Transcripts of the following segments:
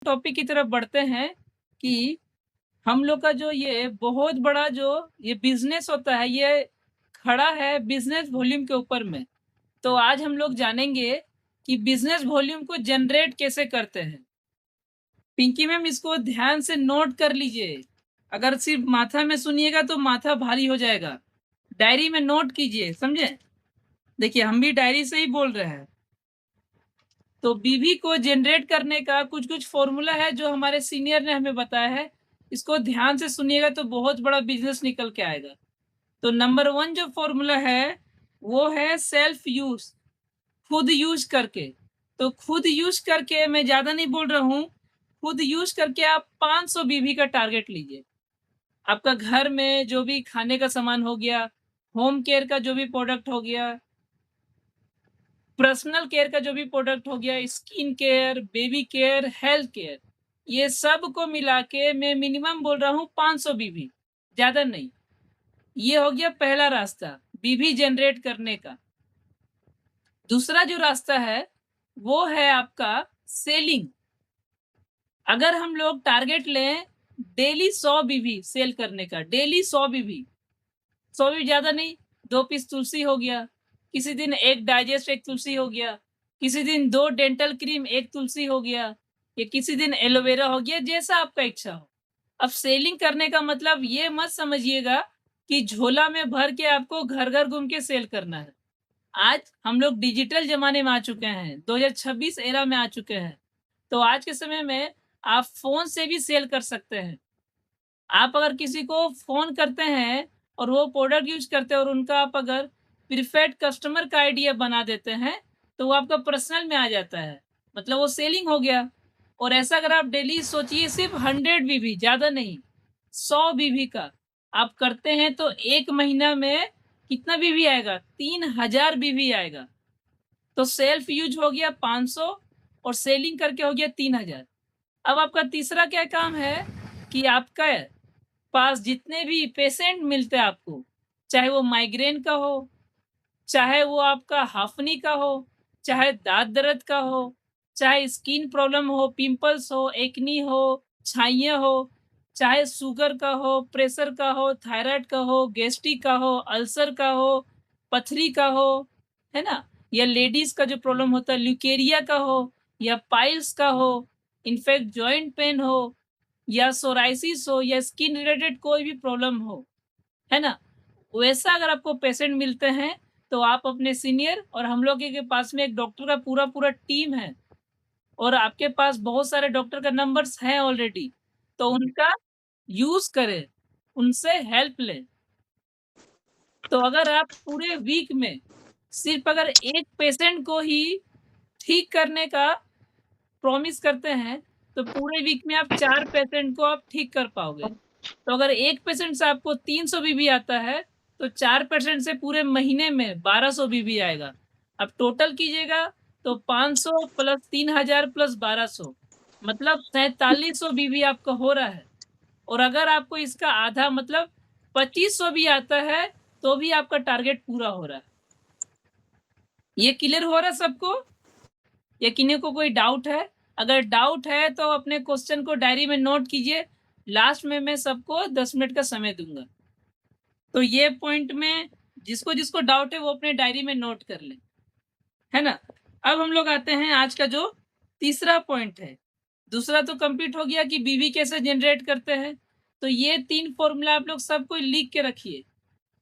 Topic की तरफ बढ़ते हैं कि हम लोग का जो ये बहुत बड़ा जो ये बिजनेस होता है, ये खड़ा है बिजनेस वॉल्यूम के ऊपर में। तो आज हम लोग जानेंगे कि बिजनेस वॉल्यूम को जनरेट कैसे करते हैं। पिंकी मैम, इसको ध्यान से नोट कर लीजिए। अगर सिर्फ माथा में सुनिएगा तो माथा भारी हो जाएगा। डायरी में नोट कीजिए, समझे? देखिए, हम भी डायरी से ही बोल रहे हैं। तो बीवी को जनरेट करने का कुछ-कुछ फ़ॉर्मूला है जो हमारे सीनियर ने हमें बताया है। इसको ध्यान से सुनिएगा तो बहुत बड़ा बिज़नेस निकल के आएगा। तो नंबर 1 जो फ़ॉर्मूला है, वो है सेल्फ यूज़, खुद यूज़ करके। तो खुद यूज़ करके मैं ज़्यादा नहीं बोल रहा हूँ, खुद यूज़ करके आप 500 बीवी का टारगेट लीजिए। आपका घर में जो भी खाने का सामान हो गया, होम केयर का जो भी प्रोडक्ट हो गया, पर्सनल केयर का जो भी प्रोडक्ट हो गया, skin care, baby care, health care, ये सब को मिला के मैं मिनिमम बोल रहा हूँ 500 बीवी, ज़्यादा नहीं। ये हो गया पहला रास्ता, बीवी जनरेट करने का। दूसरा जो रास्ता है, वो है आपका सेलिंग। अगर हम लोग टारगेट लें डेली 100 बीवी सेल करने का, डेली 100 बीवी, 100 भी ज़्यादा नहीं, 2 पीस तुलसी हो गया, किसी दिन 1 डाइजेस्ट 1 तुलसी हो गया, किसी दिन 2 डेंटल क्रीम 1 तुलसी हो गया, या किसी दिन एलोवेरा हो गया, जैसा आपका इच्छा हो। अब सेलिंग करने का मतलब ये मत समझिएगा कि झोला में भर के आपको घर-घर घूम के सेल करना है। आज हम लोग डिजिटल ज़माने में आ चुके हैं, 2026 एरा में आ चुके हैं। तो आज के समय में आप फ़ोन से भी सेल कर सकते हैं। आप अगर किसी को फ़ोन करते हैं और वो प्रोडक्ट यूज़ करते हैं और उनका आप अगर प्रीफर्ड कस्टमर का आइडिया बना देते हैं, तो वो आपका पर्सनल में आ जाता है। मतलब वो सेलिंग हो गया। और ऐसा अगर आप डेली सोचिए सिर्फ़ 100 बीवी, ज़्यादा नहीं, 100 बीवी का आप करते हैं तो 1 महीना में कितना बीवी आएगा? 3000 बीवी आएगा। तो सेल्फ यूज़ हो गया 500 और सेलिंग करके हो गया 3000। अब आपका तीसरा क्या काम है कि आपका पास जितने भी पेशेंट मिलते हैं आपको, चाहे वो माइग्रेन का हो, चाहे वो आपका हाफनी का हो, चाहे दाँत दर्द का हो, चाहे स्किन प्रॉब्लम हो, पिंपल्स हो, एक्नी हो, छाइयाँ हो, चाहे शुगर का हो, प्रेशर का हो, थायराइड का हो, गैस्ट्रिक का हो, अल्सर का हो, पथरी का हो, है ना? या लेडीज़ का जो प्रॉब्लम होता है ल्यूकेरिया का हो या पाइल्स का हो, इनफैक्ट जॉइंट पेन हो या सोराइसिस हो या स्किन रिलेटेड कोई भी प्रॉब्लम हो, है ना? वैसा अगर आपको पेशेंट मिलते हैं, तो आप अपने सीनियर और हम लोग के पास में एक डॉक्टर का पूरा-पूरा टीम है और आपके पास बहुत सारे डॉक्टर का नंबर्स हैं ऑलरेडी, तो उनका यूज़ करें, उनसे हेल्प लें। तो अगर आप पूरे वीक में सिर्फ़ अगर एक पेशेंट को ही ठीक करने का प्रॉमिस करते हैं, तो पूरे वीक में आप 4 पेशेंट को आप ठीक कर पाओगे। तो अगर 1 पेशेंट से आपको 300 बीबी आता है, तो 4 पेशेंट से पूरे महीने में 1200 बीबी आएगा। अब टोटल कीजिएगा तो 500 प्लस 3000 प्लस 1200 मतलब 4700 बीबी आपका हो रहा है। और अगर आपको इसका आधा मतलब 2500 भी आता है, तो भी आपका टारगेट पूरा हो रहा है। ये क्लियर हो रहा है सबको? या किन्हीं को कोई डाउट है? अगर डाउट है तो अपने क्वेश्चन को डायरी में नोट कीजिए। लास्ट में मैं सबको 10 मिनट का समय दूँगा। तो ये पॉइंट में जिसको-जिसको डाउट है वो अपने डायरी में नोट कर लें, है ना? अब हम लोग आते हैं आज का जो तीसरा पॉइंट है। दूसरा तो कंप्लीट हो गया कि बीवी कैसे जनरेट करते हैं। तो ये 3 फ़ॉर्मूला आप लोग सब कोई लिख के रखिए।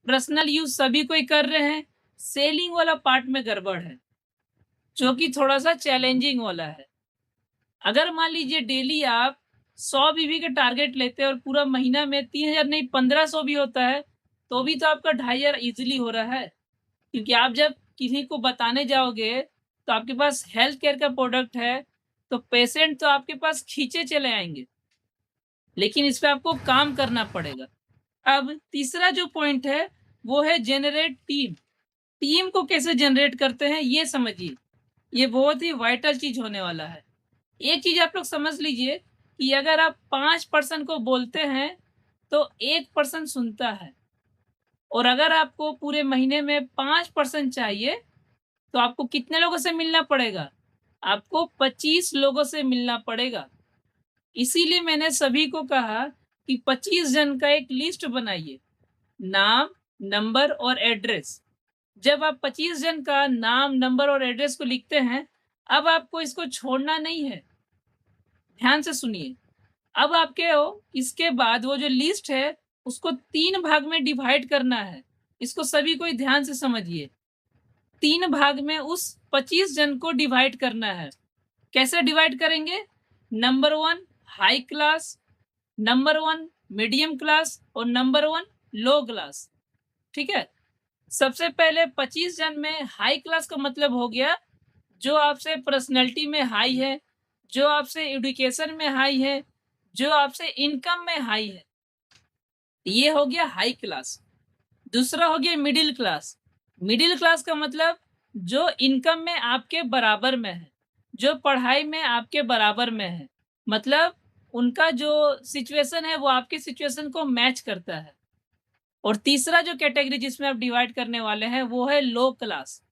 पर्सनल यूज़ सभी कोई कर रहे हैं, सेलिंग वाला पार्ट में गड़बड़ है, जो कि थोड़ा-सा चैलेंजिंग वाला है। अगर मान लीजिए डेली आप 100 बीवी का टारगेट लेते हैं और पूरा महीना में 3000 नहीं 1500 भी होता है, तो भी तो आपका 2500 ईज़िली हो रहा है। क्योंकि आप जब किसी को बताने जाओगे, तो आपके पास हेल्थ केयर का प्रोडक्ट है, तो पेशेंट तो आपके पास खींचे चले आएँगे, लेकिन इस पे आपको काम करना पड़ेगा। अब तीसरा जो पॉइंट है, वो है जनरेट टीम। टीम को कैसे जनरेट करते हैं, ये समझिए। ये बहुत ही वाइटल चीज़ होने वाला है। एक चीज़ आप लोग समझ लीजिए कि अगर आप 5 पर्सन को बोलते हैं, तो 1 पर्सन सुनता है और अगर आपको पूरे महीने में 5 पर्सन चाहिए, तो आपको कितने लोगों से मिलना पड़ेगा? आपको 25 लोगों से मिलना पड़ेगा। इसीलिए मैंने सभी को कहा कि 25 जन का एक लिस्ट बनाइए, नाम, नंबर और एड्रेस। जब आप 25 जन का नाम, नंबर और एड्रेस को लिखते हैं, अब आपको इसको छोड़ना नहीं है। ध्यान से सुनिए। अब आपके हो इसके बाद वो जो लिस्ट है, उसको 3 भाग में डिवाइड करना है। इसको सभी कोई ध्यान से समझिए। 3 भाग में उस 25 जन को डिवाइड करना है। कैसे डिवाइड करेंगे? Number 1 high class, number 1 medium class और नंबर 1 लो क्लास। ठीक है? सबसे पहले 25 जन में हाई क्लास का मतलब हो गया जो आपसे पर्सनैलिटी में हाई है, जो आपसे एजुकेशन में हाई है, जो आपसे इनकम में हाई है। ये हो गया हाई क्लास। दूसरा हो गया मिडिल क्लास। मिडिल क्लास का मतलब जो इनकम में आपके बराबर में है, जो पढ़ाई में आपके बराबर में है। मतलब उनका जो सिचुएशन है वो आपकी सिचुएशन को मैच करता है। और तीसरा जो कैटेगरी जिसमें आप डिवाइड करने वाले हैं वो है लो क्लास।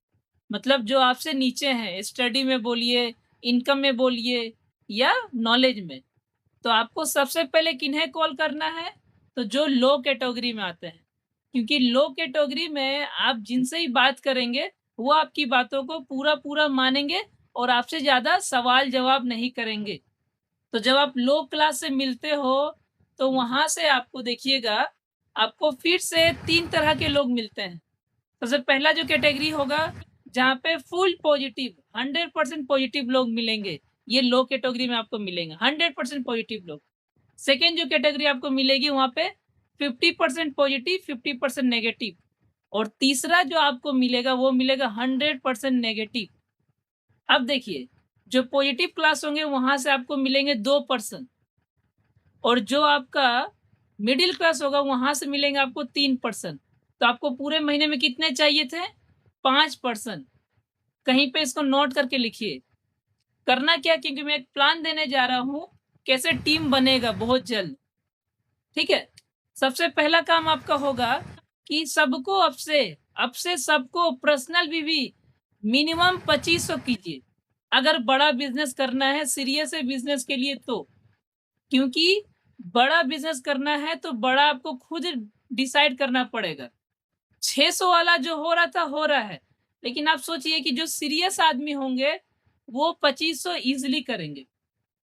मतलब जो आपसे नीचे हैं, स्टडी में बोलिए, इनकम में बोलिए या नॉलेज में। तो आपको सबसे पहले किन्हें कॉल करना है? तो जो लो कैटेगरी में आते हैं। क्योंकि लो कैटेगरी में आप जिनसे ही बात करेंगे, वो आपकी बातों को पूरा-पूरा मानेंगे और आपसे ज़्यादा सवाल-जवाब नहीं करेंगे। तो जब आप लो क्लास से मिलते हो, तो वहाँ से आपको देखिएगा, आपको फिर से 3 तरह के लोग मिलते हैं। सबसे पहला जो कैटेगरी होगा, जहाँ पे फुल पॉजिटिव 100% पॉजिटिव लोग मिलेंगे, ये लो कैटेगरी में आपको मिलेंगे, 100% पॉजिटिव लोग। सेकंड जो कैटेगरी आपको मिलेगी वहाँ पे 50% पॉजिटिव, 50% नेगेटिव। और तीसरा जो आपको मिलेगा वो मिलेगा 100% नेगेटिव। अब देखिए, जो पॉजिटिव क्लास होंगे वहाँ से आपको मिलेंगे 2% और जो आपका मिडिल क्लास होगा वहाँ से मिलेंगे आपको 3%। तो आपको पूरे महीने में कितने चाहिए थे? 5%। कहीं पे इसको नोट करके लिखिए। करना क्या, क्योंकि मैं एक प्लान देने जा रहा हूँ, कैसे टीम बनेगा बहुत जल्द। ठीक है? सबसे पहला काम आपका होगा कि सबको अब से सबको पर्सनल वीवी मिनिमम 2500 कीजिए। अगर बड़ा बिज़नेस करना है, सीरियस है बिज़नेस के लिए तो। क्योंकि बड़ा बिज़नेस करना है तो बड़ा आपको खुद डिसाइड करना पड़ेगा। 600 वाला जो हो रहा था, हो रहा है। लेकिन आप सोचिए कि जो सीरियस आदमी होंगे, वो 2500 ईज़िली करेंगे।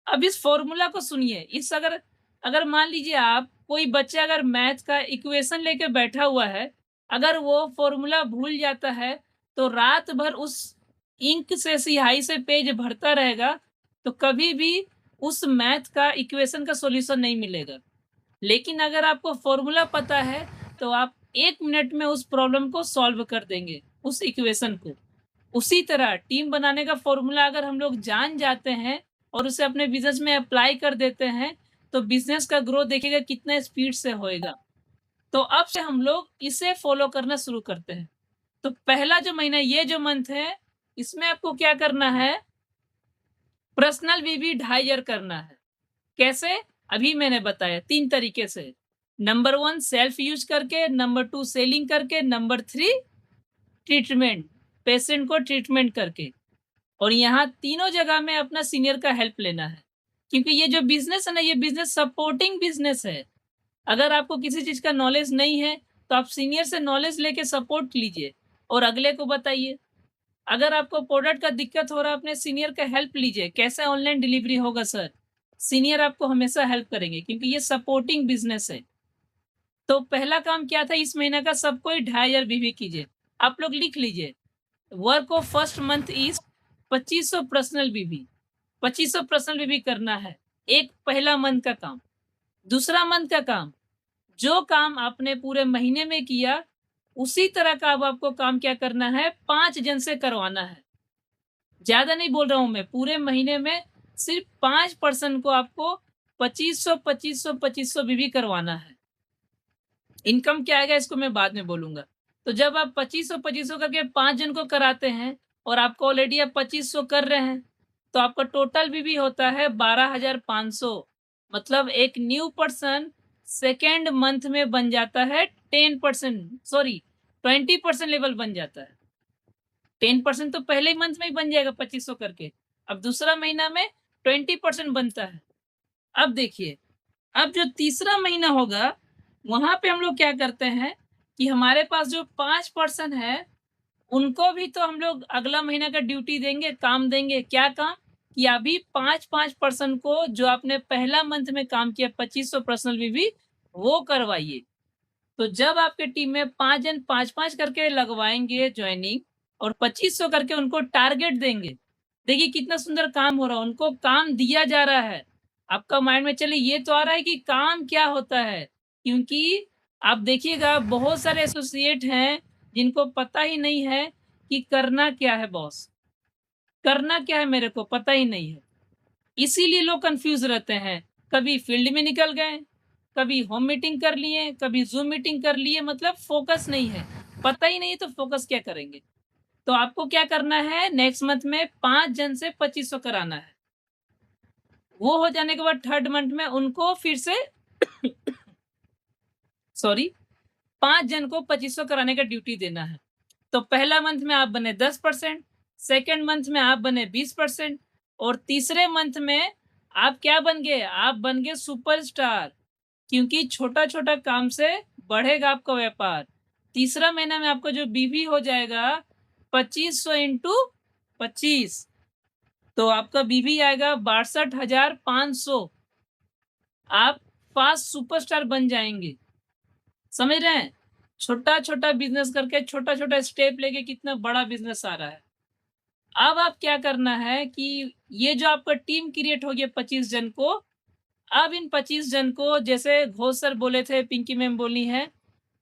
अब इस फ़ॉर्मूला को सुनिए, इस अगर अगर मान लीजिए आप कोई बच्चा अगर मैथ का इक्वेशन लेके बैठा हुआ है, अगर वो फ़ॉर्मूला भूल जाता है, तो रात भर उस इंक से स्याही से पेज भरता रहेगा, तो कभी भी उस मैथ का इक्वेशन का सॉल्यूशन नहीं मिलेगा। लेकिन अगर आपको फ़ॉर्मूला पता है, तो आप 1 मिनट में उस प्रॉब्लम को सॉल्व कर देंगे, उस इक्वेशन को। उसी तरह टीम बनाने का फ़ॉर्मूला अगर हम लोग जान जाते हैं और उसे अपने बिज़नेस में अप्लाई कर देते हैं, तो बिज़नेस का ग्रोथ देखिएगा कितना स्पीड से होएगा। तो अब से हम लोग इसे फ़ॉलो करना शुरू करते हैं। तो पहला जो महीना ये जो मंथ है, इसमें आपको क्या करना है? पर्सनल वीवी 2.5 ईयर करना है। कैसे? अभी मैंने बताया 3 तरीके से। नंबर 1 सेल्फ यूज़ करके, नंबर 2 सेलिंग करके, नंबर 3 ट्रीटमेंट, पेशेंट को ट्रीटमेंट करके। और यहाँ तीनों जगह में अपना सीनियर का हेल्प लेना है। क्योंकि ये जो बिज़नेस है ना, ये बिज़नेस सपोर्टिंग बिज़नेस है। अगर आपको किसी चीज़ का नॉलेज नहीं है, तो आप सीनियर से नॉलेज लेके सपोर्ट लीजिए और अगले को बताइए। अगर आपको प्रोडक्ट का दिक्कत हो रहा है, अपने सीनियर का हेल्प लीजिए। कैसे ऑनलाइन डिलीवरी होगा सर? सीनियर आपको हमेशा हेल्प करेंगे क्योंकि ये सपोर्टिंग बिज़नेस है। तो पहला काम क्या था इस महीने का? सबको ही 2.5 बीवी कीजिए। आप लोग लिख लीजिए। Work of first month is 2500 personal बीवी। 2500 पर्सनल बीवी करना है। एक पहला मंथ का काम। दूसरा मंथ का काम, जो काम आपने पूरे महीने में किया, उसी तरह का अब आपको काम क्या करना है? 5 जन से करवाना है। ज़्यादा नहीं बोल रहा हूँ मैं, पूरे महीने में सिर्फ़ 5 पर्सन को आपको 2500, 2500, 2500 बीवी करवाना है। इनकम क्या आएगा इसको मैं बाद में बोलूँगा। तो जब आप 2500 करके 5 जन को कराते हैं और आपको ऑलरेडी आप 2500 कर रहे हैं, तो आपका टोटल भी होता है 12,500। मतलब एक न्यू पर्सन सेकंड मंथ में बन जाता है 10% सॉरी 20% लेवल बन जाता है। 10% तो पहले ही मंथ में ही बन जाएगा 2500 करके। अब दूसरा महीना में 20% बनता है। अब देखिए, अब जो तीसरा महीना होगा, वहाँ पे हम लोग क्या करते हैं कि हमारे पास जो 5 पर्सन है, उनको भी तो हम लोग अगला महीना का ड्यूटी देंगे, काम देंगे। क्या काम? कि अभी 5-5 पर्सन को जो आपने पहला मंथ में काम किया 2500 पर्सनल वीवी, वो करवाइए। तो जब आपके टीम में 5 जन 5-5 करके लगवाएँगे जॉइनिंग और 2500 करके उनको टारगेट देंगे। देखिए कितना सुंदर काम हो रहा है, उनको काम दिया जा रहा है। आपका माइंड में चलिए ये तो आ रहा है कि काम क्या होता है? क्योंकि आप देखिएगा बहुत सारे एसोसिएट हैं, जिनको पता ही नहीं है कि करना क्या है बॉस? करना क्या है मेरे को पता ही नहीं है। इसीलिए लोग कन्फ्यूज़ रहते हैं। कभी फील्ड में निकल गए, कभी होम मीटिंग कर लिए, कभी ज़ूम मीटिंग कर लिए मतलब फ़ोकस नहीं है। पता ही नहीं है तो फ़ोकस क्या करेंगे? तो आपको क्या करना है नेक्स्ट मंथ में 5 जन से 2500 कराना है। वो हो जाने के बाद थर्ड मंथ में उनको फिर से सॉरी 5 जन को 2500 कराने का ड्यूटी देना है। तो पहला मंथ में आप बने 10%, सेकंड मंथ में आप बने 20% और तीसरे मंथ में आप क्या बन गए? आप बन गए सुपरस्टार। क्योंकि छोटा-छोटा काम से बढ़ेगा आपका व्यापार। तीसरा महीना में आपका जो बीवी हो जाएगा 2500 इंटू 25 तो आपका बीवी आएगा 62,500 आप फास्ट सुपरस्टार बन जाएँगे। समझ रहे हैं? छोटा-छोटा बिज़नेस करके छोटा-छोटा स्टेप लेके कितना बड़ा बिज़नेस आ रहा है। अब आप क्या करना है कि ये जो आपका टीम क्रिएट हो गया 25 जन को, अब इन 25 जन को जैसे घोष सर बोले थे, पिंकी मैम बोली हैं,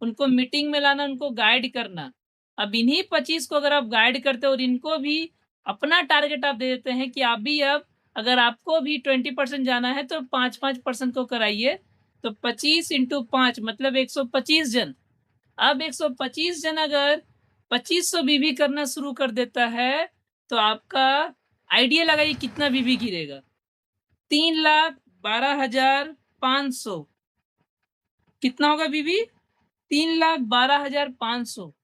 उनको मीटिंग में लाना, उनको गाइड करना। अब इन्हीं 25 को अगर आप गाइड करते हो और इनको भी अपना टारगेट आप दे देते हैं कि आप भी अब अगर आपको भी 20% जाना है तो 5-5 पर्सन को कराइए। तो 25 इंटू 5 मतलब 125 जन। अब 125 जन अगर 2500 बीबी करना शुरू कर देता है, तो आपका आइडिया लगाइए कितना बीबी गिरेगा? 3,12,500 कितना होगा बीबी? 3,12,500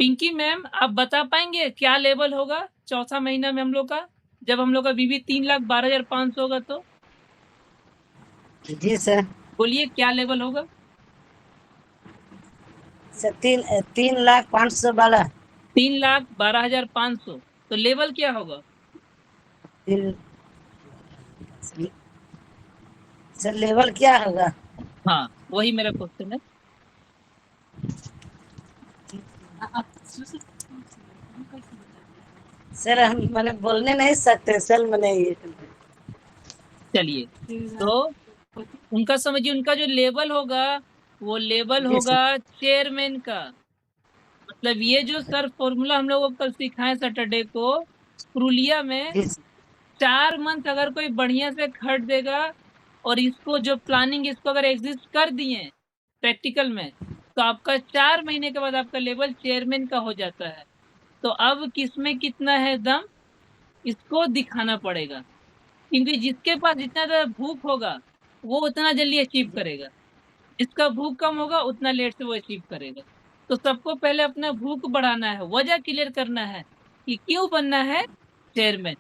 पिंकी मैम आप बता पाएँगे क्या लेवल होगा चौथा महीना में हम लोग का? जब हम लोग का बीबी 3,12,500 होगा तो? जी सर। बोलिए क्या लेवल होगा? सर 3,05,000 वाला 3,12,500 तो लेवल क्या होगा? फिर सर लेवल क्या होगा? हाँ, वही मेरा क्वेश्चन है। सर हम मैंने बोलने नहीं सकते सर मैंने ये चलिए, तो उनका समझिए उनका जो लेवल होगा, वो लेवल जी सर। होगा चेयरमैन का। मतलब ये जो सर फ़ॉर्मूला हम लोगों को कल सिखाए सैटरडे को, पुरुलिया में जी सर। 4 मंथ अगर कोई बढ़िया से खट देगा और इसको जो प्लानिंग इसको अगर एग्ज़िस्ट कर दिए प्रैक्टिकल में, तो आपका 4 महीने के बाद आपका लेवल चेयरमैन का हो जाता है। तो अब किसमें कितना है दम, इसको दिखाना पड़ेगा। क्योंकि जिसके पास जितना ज़्यादा भूख होगा, वो उतना जल्दी अचीव करेगा। जिसका भूख कम होगा, उतना लेट से वो अचीव करेगा। तो सबको पहले अपना भूख बढ़ाना है, वजह क्लियर करना है कि क्यों बनना है चेयरमैन।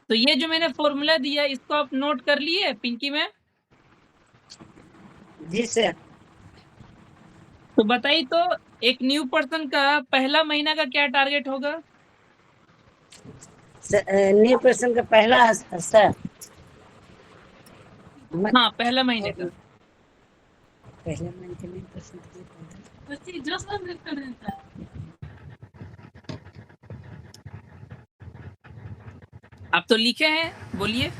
तो ये जो मैंने फ़ॉर्मूला दिया, इसको आप नोट कर लिए पिंकी मैम? जी सर। तो बताइए तो एक न्यू पर्सन का पहला महीना का क्या टारगेट होगा? न्यू पर्सन का पहला सर हाँ, पहला महीने का। पहले महीने का न्यू पर्सन आप तो लिखे हैं, बोलिए।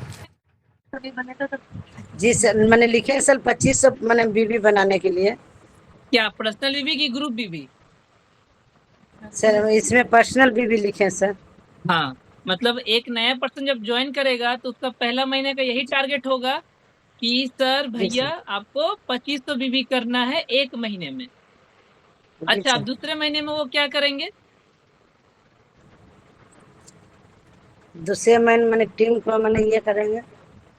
जी सर मैंने लिखे हैं सर 2500 मैंने बीबी बनाने के लिए। क्या पर्सनल बीबी की ग्रुप बीबी? सर इसमें पर्सनल बीबी लिखे हैं सर। हाँ, मतलब एक नया पर्सन जब जॉइन करेगा तो उसका पहला महीने का यही टारगेट होगा कि सर जी भैया सर। आपको 2500 बीबी करना है 1 महीने में। जी अच्छा, अब सर। दूसरे महीने में वो क्या करेंगे? दूसरे महीने मैंने टीम को मैंने ये करेंगे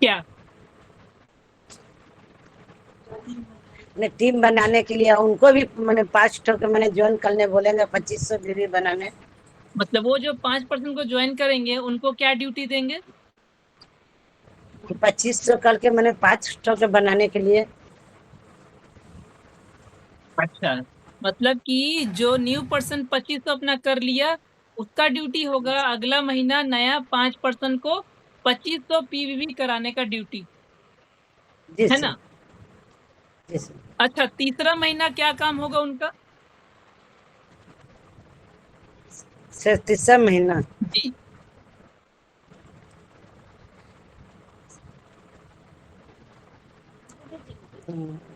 क्या? मैंने टीम बनाने के लिए उनको भी मैंने 5 ठो के मैंने ज्वाइन करने बोलेंगे 2500 बीबी बनाने। मतलब वो जो 5 पर्सन को जॉइन करेंगे, उनको क्या ड्यूटी देंगे? कि 2500 करके मैंने 5 के बनाने के लिए। अच्छा, मतलब कि जो न्यू पर्सन 2500 अपना कर लिया, उसका ड्यूटी होगा अगला महीना नया 5 पर्सन को 2500 पीवीवी कराने का ड्यूटी, जी है सर। ना? जी सर। अच्छा, तीसरा महीना क्या काम होगा उनका? सर तीसरा महीना जी,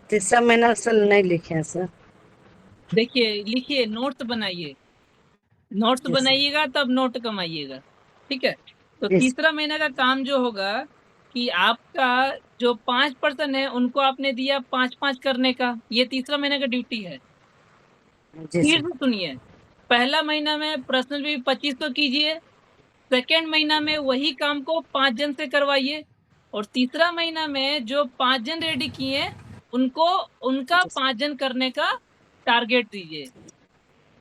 तीसरा महीना सर नहीं लिखे हैं सर। देखिए लिखिए, नोट्स बनाइए, नोट्स जी सर। बनाइएगा तब नोट कमाइएगा, ठीक है? तो जी तीसरा महीना का काम जो होगा कि आपका जो 5 पर्सन है उनको आपने दिया 5-5 करने का, ये तीसरा महीने का ड्यूटी है। जी फिर सर। से सुनिए, पहला महीना में पर्सनल भी 2500 कीजिए, सेकेंड महीना में वही काम को 5 जन से करवाइए, और तीसरा महीना में जो 5 जन रेडी किए उनको उनका जी 5 जन करने का टारगेट दीजिए।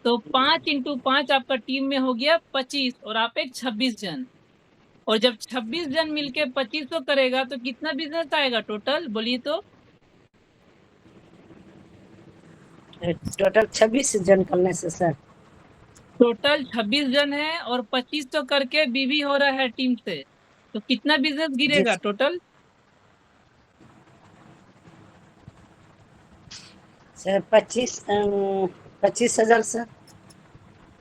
तो 5 इंटू 5 आपका टीम में हो गया 25 और आप एक 26 जन, और जब 26 जन मिलके 2500 करेगा तो कितना बिजनेस आएगा टोटल बोलिए तो? सर टोटल 26 जन करने से सर। टोटल 26 जन है और 2500 करके बीवी हो रहा है टीम से, तो कितना बिजनेस जी गिरेगा टोटल? Sir 25,000 sir.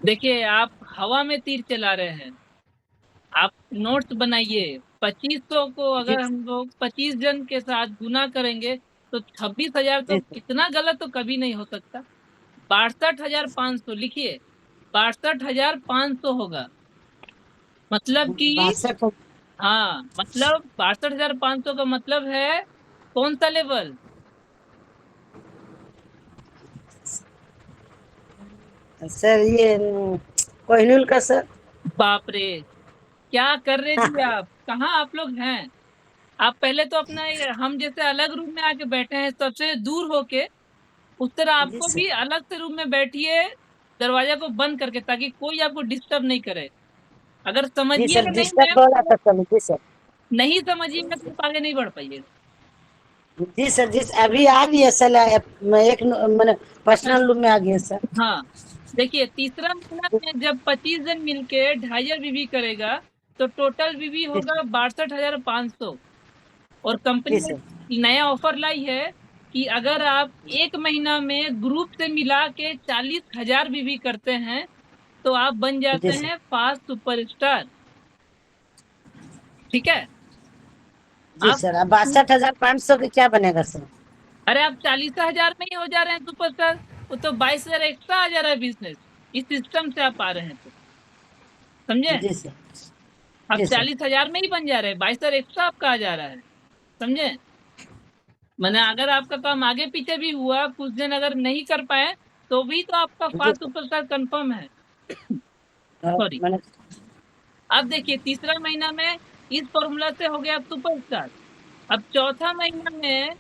देखिए आप हवा में तीर चला रहे हैं, आप नोट्स बनाइए। 2500 को जी अगर हम लोग 25 जन के साथ गुना करेंगे तो 26,000, तो जी सर। इतना गलत तो कभी नहीं हो सकता। 62,500 लिखिए, 62,500 होगा, मतलब कि 62। हाँ, मतलब 62,500 का मतलब है कौन सा लेवल? सर ये कोहिनूर का सर। बाप रे, क्या कर रहे जी आप, कहाँ आप लोग हैं? आप पहले तो अपना हम जैसे अलग रूम में आके बैठे हैं सबसे दूर होके, उस तरह जी आपको सर। भी अलग से रूम में बैठिए, दरवाजा को बंद करके, ताकि कोई आपको डिस्टर्ब नहीं करे। अगर जी सर समझिएगा नहीं डिस्टर्ब मैम, हो रहा था तो सर। जी सर। नहीं समझिएगा तो आप आगे नहीं बढ़ पाइएगा। जी सर। जी सर अभी आ गया सर। मैं एक मैंने पर्सनल रूम में आ गया सर। हाँ, देखिए तीसरा महीना में जब 25 जन मिलके 2,500 बीबी करेगा तो टोटल बीबी जी होगा 62,500। और कंपनी जी ने सर। नया ऑफर लाई है कि अगर आप एक महीना में ग्रुप से मिला के 40,000 बीबी करते हैं तो आप बन जी जाते सर। हैं फास्ट सुपरस्टार, ठीक है? जी आप सर अब 62,500 के क्या बनेगा सर? अरे आप 40,000 में ही हो जा रहे हैं सुपरस्टार, वो तो 22,000 एक्स्ट्रा आ जा रहा है बिजनेस, इस सिस्टम से आप आ रहे हैं तो, समझे? जी सर। आप जी सर। 40,000 में ही बन जा रहे हैं, 22,000 एक्स्ट्रा आपका आ जा रहा है, समझे? मैंने अगर आपका काम आगे पीछे भी हुआ, कुछ दिन अगर नहीं कर पाए, तो भी तो आपका जी फास्ट सर। सुपरस्टार कंफर्म है। सॉरी, मैंने। अब देखिए तीसरा महीना में इस फॉर्मूला से हो गया सुपरस्टार। अब चौथा महीना में,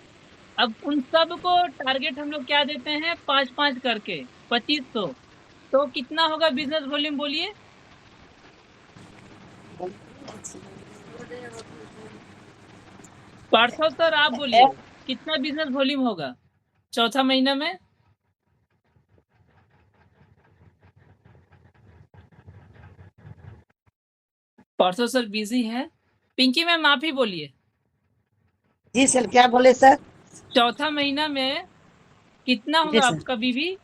अब उन सबको टारगेट हम लोग क्या देते हैं, 5-5 करके 2500, तो कितना होगा बिजनेस वॉल्यूम बोलिए? पार्थो सर आप बोलिए, कितना बिजनेस वॉल्यूम होगा चौथा महीना में? पार्थो सर बिजी है, पिंकी मैम आप ही बोलिए। जी सर क्या बोले सर? चौथा महीना में कितना जी होगा सर। आपका बीवी?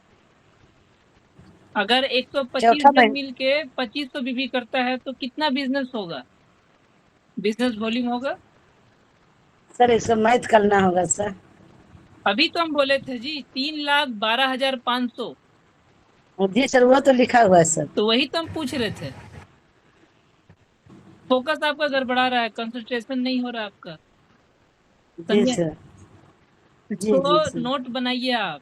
अगर 125 चौथा जन महीना। मिल के 2500 बीवी करता है तो कितना बिजनेस होगा, बिजनेस वॉल्यूम होगा? सर इसको मैथ करना होगा सर। अभी तो हम बोले थे जी 3,12,500, जी सर वो तो लिखा हुआ है सर। तो वही तो हम पूछ रहे थे। फोकस आपका गड़बड़ा रहा है, कंसंट्रेशन नहीं हो रहा आपका, जी समझे? सर। जी तो जी सर। नोट बनाइए आप,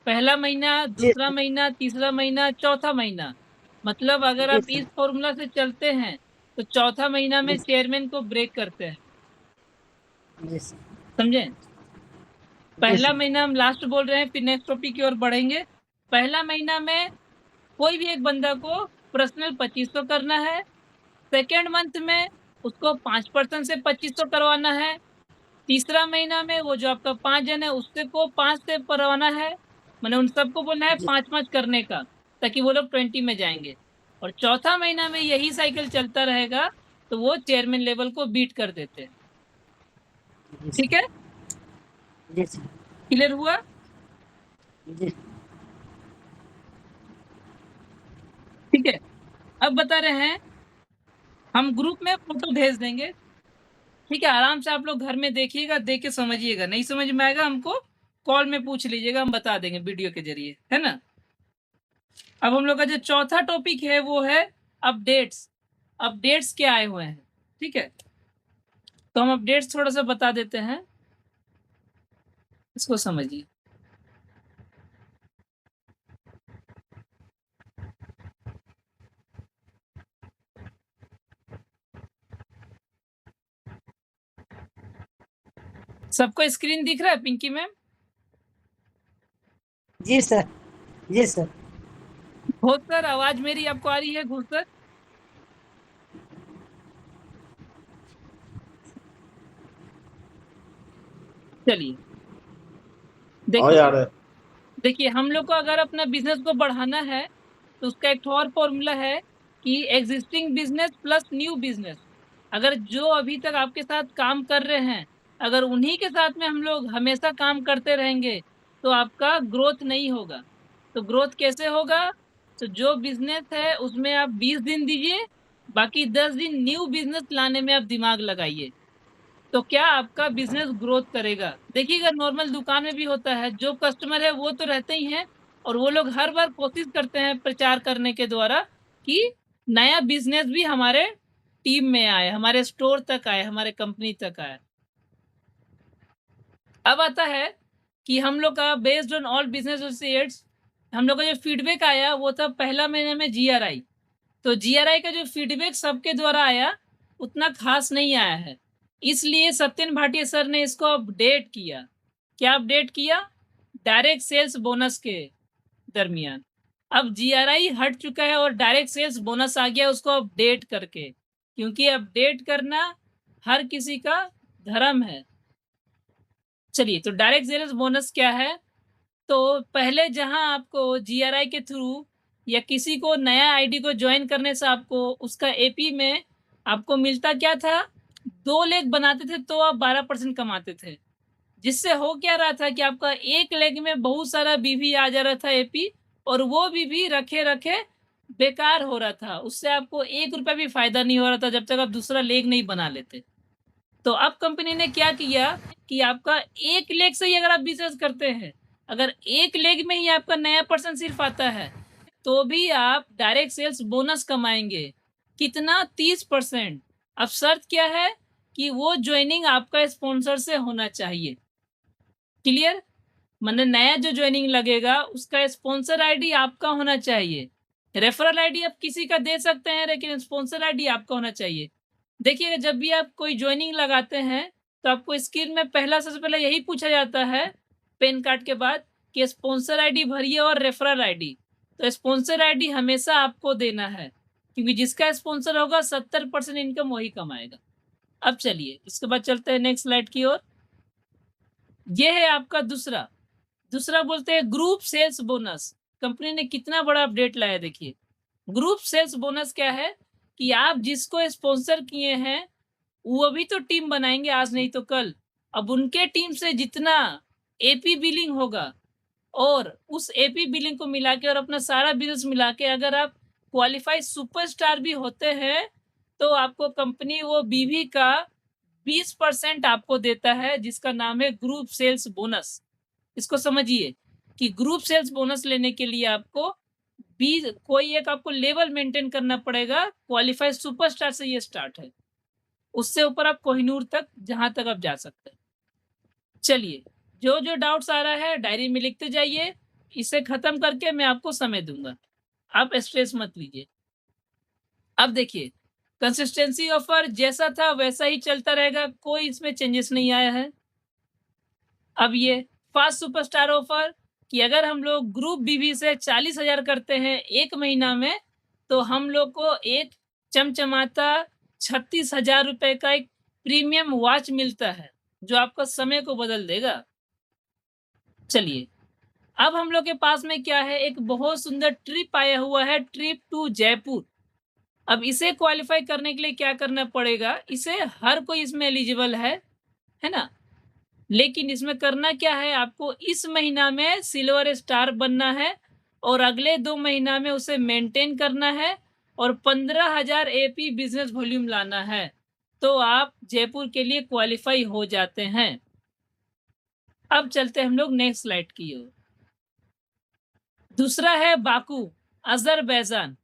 पहला महीना, जी दूसरा महीना, तीसरा महीना, चौथा महीना, मतलब अगर जी आप सर। इस फॉर्मूला से चलते हैं तो चौथा महीना जी में चेयरमैन को ब्रेक करते हैं, जी सर। समझे? जी पहला सर। महीना हम लास्ट बोल रहे हैं, फिर नेक्स्ट टॉपिक की ओर बढ़ेंगे। पहला महीना में कोई भी एक बंदा को पर्सनल 2500 करना है। सेकेंड मंथ में उसको 5% से 2500 करवाना है। तीसरा महीना में वो जो आपका 5 जन है उससे को 5 से करवाना है, मैंने उन सबको बोलना है जी 5-5 करने का, ताकि वो लोग 20 में जाएंगे। और चौथा महीना में यही साइकिल चलता रहेगा, तो वो चेयरमैन लेवल को बीट कर देते हैं। जी ठीक सर। है, जी सर। क्लियर हुआ? जी ठीक है, अब बता रहे हैं, हम ग्रुप में फोटो भेज देंगे। ठीक है, आराम से आप लोग घर में देखिएगा, देख के समझिएगा, नहीं समझ में आएगा हमको कॉल में पूछ लीजिएगा, हम बता देंगे वीडियो के जरिए, है ना। अब हम लोग का जो चौथा टॉपिक है वो है अपडेट्स। अपडेट्स क्या आए हुए हैं, ठीक है, तो हम अपडेट्स थोड़ा सा बता देते हैं, इसको समझिए। सबको स्क्रीन दिख रहा है पिंकी मैम? जी सर। जी सर। घोष सर, आवाज मेरी आपको आ रही है घोष सर? चलिए हाँ देखिए, यार। देखिए हम लोग को अगर अपना बिजनेस को बढ़ाना है तो उसका एक और फॉर्मूला है कि existing business plus new business. अगर जो अभी तक आपके साथ काम कर रहे हैं, अगर उन्हीं के साथ में हम लोग हमेशा काम करते रहेंगे तो आपका ग्रोथ नहीं होगा। तो ग्रोथ कैसे होगा? तो जो बिजनेस है उसमें आप 20 दिन दीजिए, बाकी 10 दिन न्यू बिजनेस लाने में आप दिमाग लगाइए, तो क्या आपका बिजनेस ग्रोथ करेगा। देखिएगा नॉर्मल दुकान में भी होता है, जो कस्टमर है वो तो रहते ही हैं, और वो लोग हर बार कोशिश करते हैं प्रचार करने के द्वारा कि नया बिजनेस भी हमारे टीम में आए, हमारे स्टोर तक आए, हमारे कंपनी तक आए। अब आता है कि हम लोग का based on all business associates, हम लोग का जो फीडबैक आया वो था पहला महीने में जीआरआई। तो जीआरआई का जो फीडबैक सबके द्वारा आया उतना खास नहीं आया है, इसलिए सत्यन भाटिया सर ने इसको अपडेट किया। क्या अपडेट किया? डायरेक्ट सेल्स बोनस के दरमियान अब जीआरआई हट चुका है और डायरेक्ट सेल्स बोनस आ गया उसको अपडेट करके, क्योंकि अपडेट करना हर किसी का धर्म है। चलिए, तो डायरेक्ट सेल्स बोनस क्या है? तो पहले जहां आपको जीआरआई के थ्रू या किसी को नया आईडी को ज्वाइन करने से आपको उसका एपी में आपको मिलता क्या था? 2 लेग बनाते थे तो आप 12% कमाते थे, जिससे हो क्या रहा था कि आपका एक लेग में बहुत सारा बीवी आ जा रहा था एपी, और वो बीवी रखे रखे बेकार हो रहा था, उससे आपको 1 रुपया भी फायदा नहीं हो रहा था जब तक आप दूसरा लेग नहीं बना लेते। तो अब कंपनी ने क्या किया कि आपका एक लेग से ही अगर आप बिजनेस करते हैं, अगर एक लेग में ही आपका नया पर्सन सिर्फ आता है, तो भी आप डायरेक्ट सेल्स बोनस कमाएंगे। कितना? 30%। अब शर्त क्या है कि वो ज्वाइनिंग आपका स्पॉन्सर से होना चाहिए। क्लियर? माने नया जो ज्वाइनिंग लगेगा उसका स्पॉन्सर आईडी आपका होना चाहिए। रेफरल आईडी आप किसी का दे सकते हैं, लेकिन स्पॉन्सर आईडी आपका होना चाहिए। देखिएगा जब भी आप कोई ज्वाइनिंग लगाते हैं तो आपको स्क्रीन में पहला सबसे पहले यही पूछा जाता है पैन कार्ड के बाद कि स्पॉन्सर आईडी भरिए और रेफरल आईडी। तो स्पॉन्सर आईडी हमेशा आपको देना है, क्योंकि जिसका स्पॉन्सर होगा 70% इनकम वही कमाएगा। अब चलिए इसके बाद चलते हैं नेक्स्ट स्लाइड की ओर। ये है आपका दूसरा दूसरा बोलते हैं ग्रुप सेल्स बोनस। कंपनी ने कितना बड़ा अपडेट लाया देखिए। ग्रुप सेल्स बोनस क्या है कि आप जिसको स्पॉन्सर किए हैं वो भी तो टीम बनाएंगे आज नहीं तो कल। अब उनके टीम से जितना एपी बिलिंग होगा और उस एपी बिलिंग को मिला के और अपना सारा बिजनेस मिला के अगर आप क्वालिफाई सुपरस्टार भी होते हैं तो आपको कंपनी वो बीवी का 20% आपको देता है, जिसका नाम है ग्रुप सेल्स बोनस। इसको समझिए कि ग्रुप सेल्स बोनस लेने के लिए आपको 20 कोई एक आपको लेवल मेंटेन करना पड़ेगा। क्वालिफाई सुपरस्टार से ये स्टार्ट है, उससे ऊपर आप कोहिनूर तक जहां तक आप जा सकते हैं। चलिए, जो जो डाउट्स आ रहा है डायरी में लिखते जाइए, इसे खत्म करके मैं आपको समय दूंगा, आप स्ट्रेस मत लीजिए। अब देखिए, कंसिस्टेंसी ऑफर जैसा था वैसा ही चलता रहेगा, कोई इसमें चेंजेस नहीं आया है। अब ये फास्ट सुपरस्टार ऑफर कि अगर हम लोग ग्रुप बीवी से 40,000 करते हैं एक महीना में, तो हम लोग को एक चमचमाता 36,000 रुपए का एक प्रीमियम वॉच मिलता है जो आपका समय को बदल देगा। चलिए, अब हम लोग के पास में क्या है, एक बहुत सुंदर ट्रिप आया हुआ है, ट्रिप टू जयपुर। अब इसे क्वालिफाई करने के लिए क्या करना पड़ेगा, इसे हर कोई इसमें एलिजिबल है ना? लेकिन इसमें करना क्या है, आपको इस महीना में सिल्वर स्टार बनना है और अगले 2 महीना में उसे मेंटेन करना है और 15,000 एपी बिजनेस वॉल्यूम लाना है, तो आप जयपुर के लिए क्वालिफाई हो जाते हैं। अब चलते हैं हम लोग नेक्स्ट स्लाइड की ओर। दूसरा है बाकू, अजरबैजान।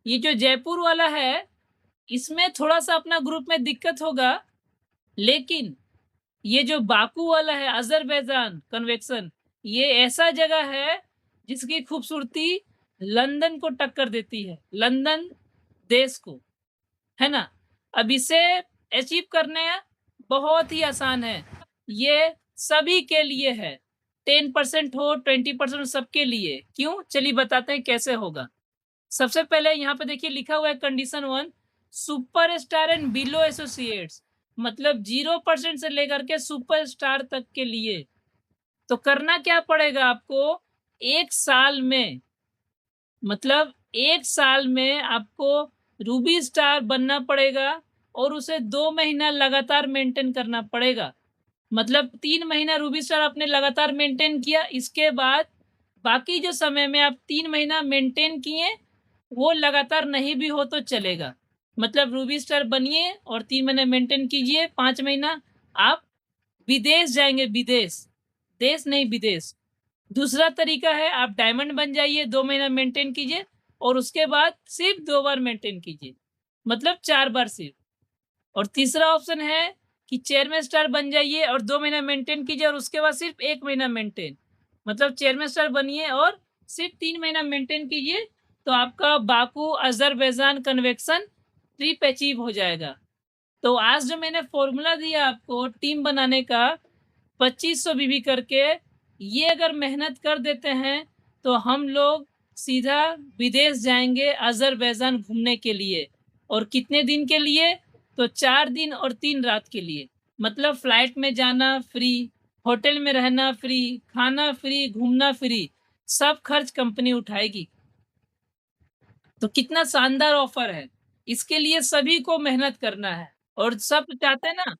ये जो जयपुर वाला है, इसमें थोड़ा सा अपना ग्रुप में दिक्कत होगा, लेकिन ये जो बाकू वाला है, अजरबैजान कन्वेक्शन, ये ऐसा जगह है जिसकी खूबसूरती लंदन को टक्कर देती है, लंदन देश को, है ना? अब इसे अचीव करने बहुत ही आसान है, ये सभी के लिए है, 10% हो 20% सबके लिए। क्यों? चलिए बताते हैं कैसे होगा। सबसे पहले यहाँ पे देखिए लिखा हुआ है condition 1, superstar and below associates, मतलब 0% से लेकर के सुपरस्टार तक के लिए। तो करना क्या पड़ेगा आपको, 1 साल में, मतलब 1 साल में आपको रूबी स्टार बनना पड़ेगा और उसे 2 महीना लगातार मेंटेन करना पड़ेगा। मतलब 3 महीना रूबी स्टार आपने लगातार मेंटेन किया, इसके बाद बाकी जो समय में आप 3 महीना मेंटेन किए, वो लगातार नहीं भी हो तो चलेगा। मतलब रूबी स्टार बनिए और 3 महीने मेंटेन कीजिए, 5 महीना आप विदेश जाएंगे, विदेश, देश नहीं विदेश। दूसरा तरीका है आप डायमंड बन जाइए, 2 महीना मेंटेन कीजिए और उसके बाद सिर्फ 2 बार मेंटेन कीजिए, मतलब 4 बार सिर्फ। और तीसरा ऑप्शन है कि चेयरमैन स्टार बन जाइए और 2 महीना मेंटेन कीजिए और उसके बाद सिर्फ 1 महीना मेंटेन, मतलब चेयरमैन स्टार बनिए और सिर्फ 3 महीना मेंटेन कीजिए, तो आपका Baku Azerbaijan convection trip achieve हो जाएगा। तो आज जो मैंने फॉर्मूला दिया आपको टीम बनाने का 2500 बीबी करके, ये अगर मेहनत कर देते हैं तो हम लोग सीधा विदेश जाएंगे अजरबैजान घूमने के लिए। और कितने दिन के लिए? तो 4 दिन और 3 रात के लिए। मतलब फ्लाइट में जाना फ्री, होटल में रहना फ्री, खाना फ्री, घूमना फ्री, सब खर्च कंपनी उठाएगी। तो कितना शानदार ऑफर है। इसके लिए सभी को मेहनत करना है और सब चाहते हैं ना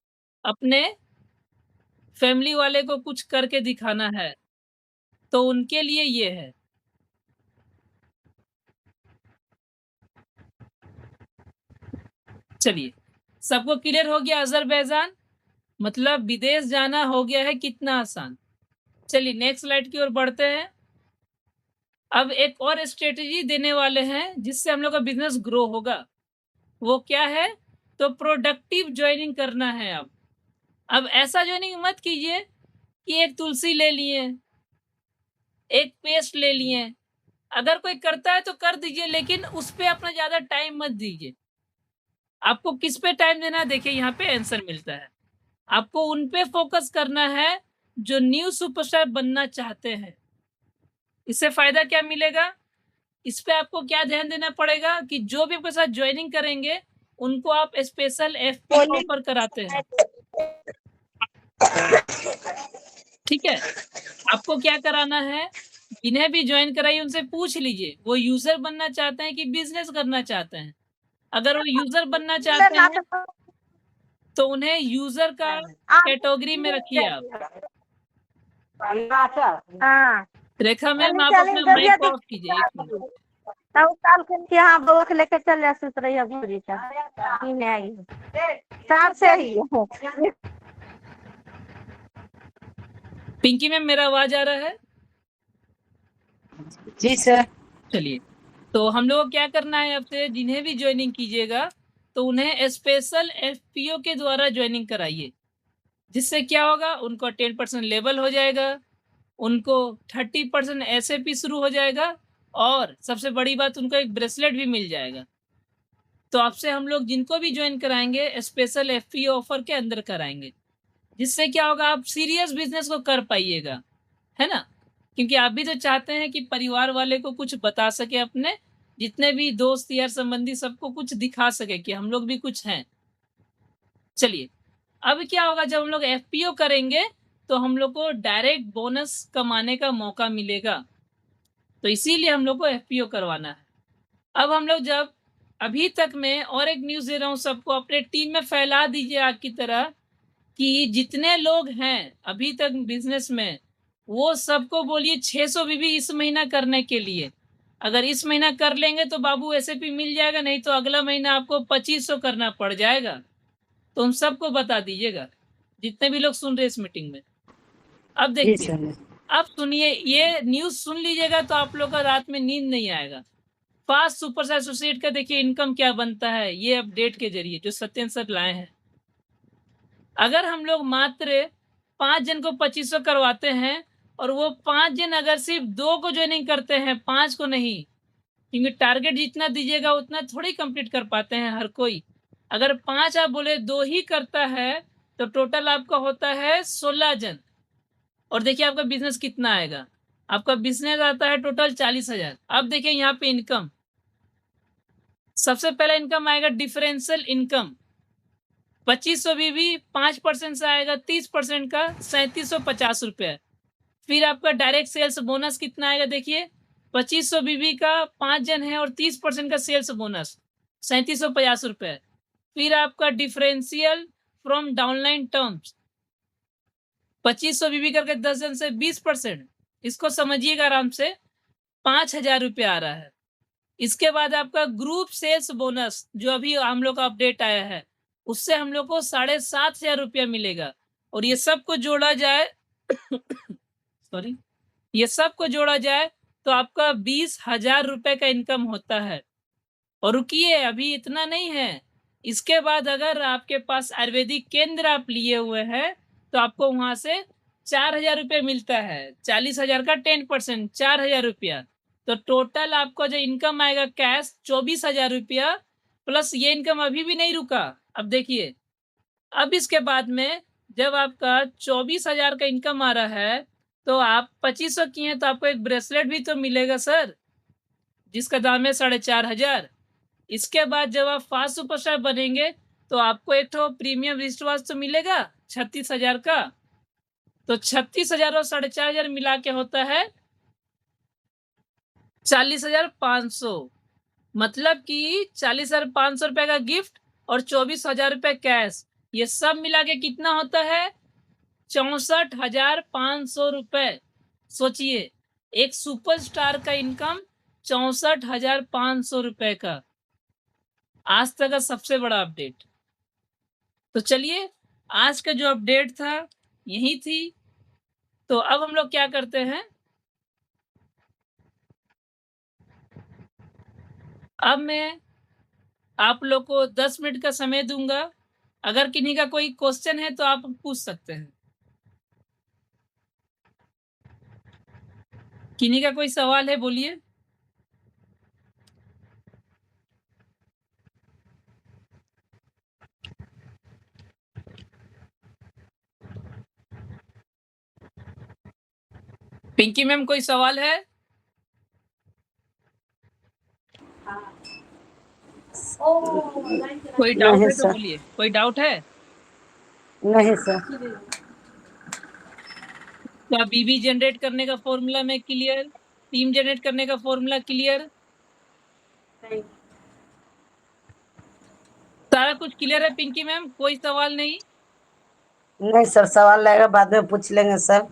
अपने फैमिली वाले को कुछ करके दिखाना है, तो उनके लिए ये है। चलिए, सबको क्लियर हो गया अजरबैजान, मतलब विदेश जाना हो गया है कितना आसान। चलिए नेक्स्ट स्लाइड की ओर बढ़ते हैं। अब एक और स्ट्रेटेजी देने वाले हैं जिससे हम लोग का बिजनेस ग्रो होगा। वो क्या है? तो प्रोडक्टिव ज्वाइनिंग करना है। अब ऐसा ज्वाइनिंग मत कीजिए कि एक तुलसी ले लिए, एक पेस्ट ले लिए। अगर कोई करता है तो कर दीजिए, लेकिन उस पे अपना ज्यादा टाइम मत दीजिए। आपको किस पे टाइम देना है, देखिए यहाँ पे आंसर मिलता है। आपको उन पे फोकस करना है जो न्यू सुपरस्टार बनना चाहते हैं। इससे फायदा क्या मिलेगा? इस पे आपको क्या ध्यान देना पड़ेगा कि जो भी आपके साथ ज्वाइनिंग करेंगे उनको आप स्पेशल एफपी ऑफर कराते हैं। ठीक है, आपको क्या कराना है, जिन्हें भी ज्वाइन कराइए उनसे पूछ लीजिए वो यूजर बनना चाहते हैं कि बिजनेस करना चाहते हैं। अगर वो यूजर बनना चाहते हैं तो उन्हें यूजर का कैटेगरी में रखिए आप। हाँ रेखा मैम चलिए आप चलिए अपना दरिया माइक ऑफ कीजिए, 1 मिनट। तब काल के हाँ बउआ के लेके चल जा सुत रही है भौजी का ही में आई साफ से ही है। पिंकी मैम मेरा आवाज आ रहा है? जी सर। चलिए, तो हम लोग को क्या करना है, आपसे जिन्हें भी ज्वाइनिंग कीजिएगा तो उन्हें स्पेशल एफपीओ के द्वारा ज्वाइनिंग कराइए। जिससे क्या होगा, उनको 10% लेवल हो जाएगा, उनको 30% एसएपी शुरू हो जाएगा और सबसे बड़ी बात उनको एक ब्रेसलेट भी मिल जाएगा। तो आपसे हम लोग जिनको भी ज्वाइन कराएंगे स्पेशल एफपीओ ऑफर के अंदर कराएंगे। जिससे क्या होगा, आप सीरियस बिजनेस को कर पाइएगा, है ना? क्योंकि आप भी तो चाहते हैं कि परिवार वाले को कुछ बता सके, अपने जितने भी दोस्त यार संबंधी सबको कुछ दिखा सके कि हम लोग भी कुछ हैं। चलिए, अब क्या होगा जब हम लोग एफपीओ करेंगे तो हम लोग को डायरेक्ट बोनस कमाने का मौका मिलेगा, तो इसीलिए हम लोग को एफपीओ करवाना है। अब हम लोग जब अभी तक मैं और एक न्यूज़ दे रहा हूँ सबको, अपने टीम में फैला दीजिए आग की तरह कि जितने लोग हैं अभी तक बिजनेस में, वो सबको बोलिए 600 बीबी इस महीना करने के लिए। अगर इस महीना कर लेंगे तो बाबू एसएपी मिल जाएगा, नहीं तो अगला महीना आपको 2500 करना पड़ जाएगा। तो उन सबको बता दीजिएगा, जितने भी लोग सुन रहे इस मीटिंग में। अब जी देखिए, सर। अब सुनिए, ये न्यूज़ सुन लीजिएगा तो आप लोग का रात में नींद नहीं आएगा। फास्ट सुपर से एसोसिएट का देखिए इनकम क्या बनता है, ये अपडेट के जरिए जो सत्येंद्र सर लाए हैं। अगर हम लोग मात्र 5 जन को 2500 करवाते हैं और वो 5 जन अगर सिर्फ 2 को ज्वाइनिंग करते हैं, 5 को नहीं, क्योंकि टारगेट जितना दीजिएगा उतना थोड़ी कंप्लीट कर पाते हैं हर कोई। अगर 5 आप बोले 2 ही करता है तो टोटल आपका होता है 16 जन। और देखिए आपका बिजनेस कितना आएगा, आपका बिजनेस आता है टोटल 40,000। अब देखिए यहाँ पे इनकम, सबसे पहला इनकम आएगा डिफरेंशियल इनकम 2500 बीबी 5% से आएगा 30% का 3750 रुपये। फिर आपका डायरेक्ट सेल्स बोनस कितना आएगा देखिए, 2500 बीबी का 5 जन है और 30% का सेल्स बोनस 3750 रुपये। फिर आपका डिफरेंशियल फ्रॉम डाउनलाइन टर्म्स 2500 बीबी करके 10 जन से 20%, इसको समझिएगा आराम से, 5000 रुपये आ रहा है। इसके बाद आपका ग्रुप सेल्स बोनस जो अभी हम लोग का अपडेट आया है, उससे हम लोग को 7500 रुपया मिलेगा। और ये सब को जोड़ा जाए सॉरी, ये सब को जोड़ा जाए तो आपका 20,000 रुपये का इनकम होता है। और रुकिए, अभी इतना नहीं है, इसके बाद अगर आपके पास आयुर्वेदिक केंद्र आप लिए हुए हैं तो आपको वहां से 4000 रुपये मिलता है। 40,000 का 10% 4000 रुपया, तो टोटल आपको जो इनकम आएगा कैश 24,000 रुपया प्लस ये इनकम अभी भी नहीं रुका। अब देखिए, अब इसके बाद में जब आपका 24,000 का इनकम आ रहा है तो आप 2500 किए हैं तो आपको एक ब्रेसलेट भी तो मिलेगा सर, जिसका दाम है 4,500। इसके बाद जब आप फास्ट सुपरस्टार बनेंगे तो आपको एक तो प्रीमियम रिस्ट वॉच तो मिलेगा 36,000 का। तो 36,000 और 4,500 मिला के होता है 40,500, मतलब कि 40,500 रुपये का गिफ्ट और 24,000 रुपये कैश, ये सब मिला के कितना होता है 64,500 रुपये। सोचिए, एक सुपरस्टार का इनकम 64,500 रुपये का, आज तक का सबसे बड़ा अपडेट। तो चलिए, आज का जो अपडेट था यही थी। तो अब हम लोग क्या करते हैं, अब मैं आप लोग को 10 मिनट का समय दूंगा। अगर किन्हीं का कोई क्वेश्चन है तो आप पूछ सकते हैं। किन्हीं का कोई सवाल है बोलिए। पिंकी मैम कोई सवाल है? कोई डाउट नहीं है तो सर। बोलिए, कोई डाउट है? नहीं सर। क्या बीबी जनरेट करने का फॉर्मूला में क्लियर, टीम जनरेट करने का फॉर्मूला क्लियर, सारा कुछ क्लियर है पिंकी मैम? कोई सवाल नहीं? नहीं सर, सवाल रहेगा बाद में पूछ लेंगे सर।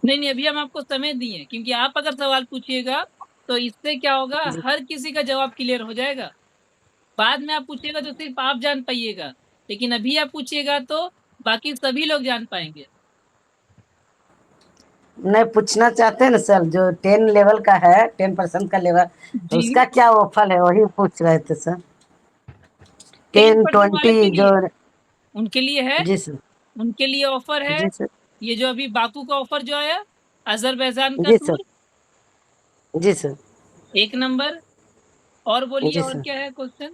नहीं, अभी हम आपको समय दिए, क्योंकि आप अगर सवाल पूछिएगा तो इससे क्या होगा, हर किसी का जवाब क्लियर हो जाएगा। बाद में आप पूछिएगा तो सिर्फ आप जान पाइएगा, लेकिन अभी आप पूछिएगा तो बाकी सभी लोग जान पाएंगे। नहीं, पूछना चाहते हैं ना सर, जो 10 लेवल का है, 10% का लेवल, जी, उसका क्या ऑफर है, वही पूछ रहे थे सर। 10 10% वाले 20 के जो। लिए उनके लिए है, जी सर। उनके लिए ऑफर है। जी सर। ये जो अभी बाकू का ऑफर जो आया, अजरबैजान का जी सर। टूर, जी सर। 1 नंबर। और बोलिए, जी और सर। क्या है क्वेश्चन?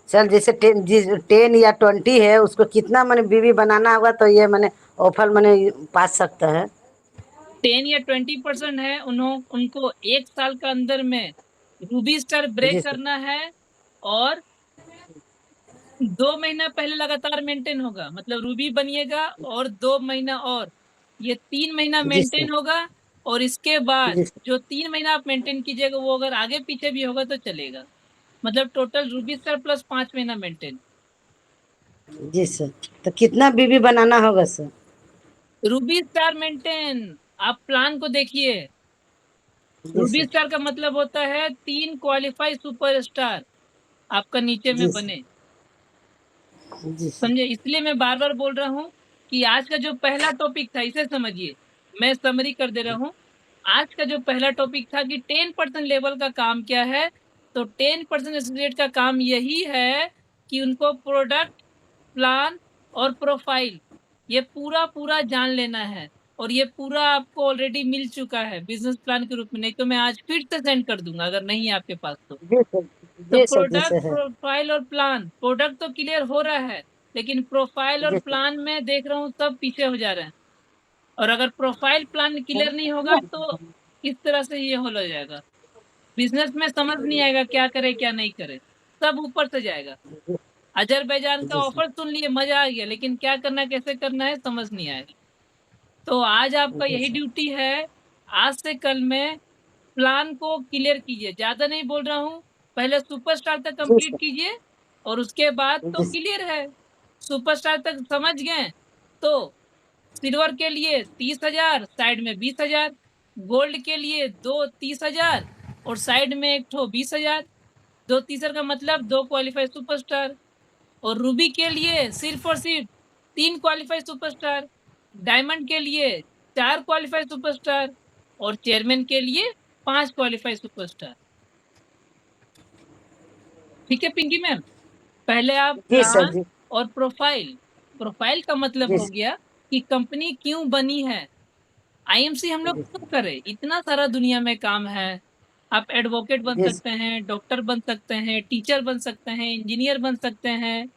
सर जैसे 10 या 20 है, उसको कितना मैंने बीवी बनाना होगा तो ये मैंने ऑफर मैंने पा सकता है? 10 या 20% है, उनको 1 साल का अंदर में रूबी स्टार जी ब्रेक सर। करना है और 2 महीना पहले लगातार मेंटेन होगा, मतलब रूबी बनिएगा और 2 महीना और, ये 3 महीना जी सर। मेंटेन होगा। और इसके बाद जी सर। जो 3 महीना आप मेंटेन कीजिएगा वो अगर आगे पीछे भी होगा तो चलेगा। मतलब टोटल रूबी सर प्लस 5 महीना मेंटेन। जी सर। तो कितना बीबी बनाना होगा सर? रूबी स्टार मेंटेन, आप प्लान को देखिए। जी रूबी सर। स्टार का मतलब होता है 3 क्वालिफाई सुपरस्टार आपका नीचे में जी सर। बने। जी सर। समझे? इसलिए मैं बार-बार बोल रहा हूँ कि आज का जो पहला टॉपिक था इसे समझिए। मैं समरी कर दे रहा हूँ। आज का जो पहला टॉपिक था कि 10% लेवल का काम क्या है? तो 10% एसोसिएट का काम यही है कि उनको प्रोडक्ट, प्लान और प्रोफाइल ये पूरा-पूरा जान लेना है। और ये पूरा आपको ऑलरेडी मिल चुका है बिज़नेस प्लान के रूप में, नहीं तो मैं आज फिर से सेंड कर दूँगा अगर नहीं है आपके पास तो। जी सर। तो जी सर। जी प्रोडक्ट, सर है। प्रोफाइल और प्लान, प्रोडक्ट तो क्लियर हो रहा है, लेकिन प्रोफाइल और जी सर। प्लान में देख रहा हूँ सब पीछे हो जा रहे हैं। और अगर प्रोफाइल प्लान क्लियर नहीं होगा तो इस तरह से ये हो जाएगा। बिज़नेस में समझ नहीं आएगा क्या करे, क्या नहीं करे, सब ऊपर से जाएगा। अज़रबैजान का जी सर। ऑफ़र सुन लिए, मज़ा आ गया, लेकिन क्या करना है, कैसे करना है, समझ नहीं आएगा। तो आज आपका जी यही सर। ड्यूटी है, आज से कल में प्लान को क्लियर कीजिए। ज़्यादा नहीं बोल रहा हूँ, पहले सुपरस्टार तक जी कंप्लीट सर। कीजिए और उसके बाद तो जी सर। क्लियर है। सुपरस्टार तक समझ गए, तो सिल्वर के लिए 30,000 साइड में 20,000, गोल्ड के लिए 2 30,000 और साइड में एक ठो 20,000। 2 तीसर का मतलब 2 क्वालिफाइड सुपरस्टार। और रूबी के लिए सिर्फ और सिर्फ 3 क्वालिफाइड सुपरस्टार, डायमंड के लिए 4 क्वालिफाइड सुपरस्टार और चेयरमैन के लिए 5 क्वालिफाइड सुपरस्टार। ठीक है पिंकी मैम? पहले आप जी सर। प्लान जी। और प्रोफाइल। प्रोफाइल का मतलब जी हो सर। गया कि कंपनी क्यों बनी है? आईएमसी हम लोग जी क्यों करें? इतना सारा दुनिया में काम है। आप एडवोकेट बन जी सकते हैं, डॉक्टर बन सकते हैं, टीचर बन सकते हैं, इंजीनियर बन सकते हैं,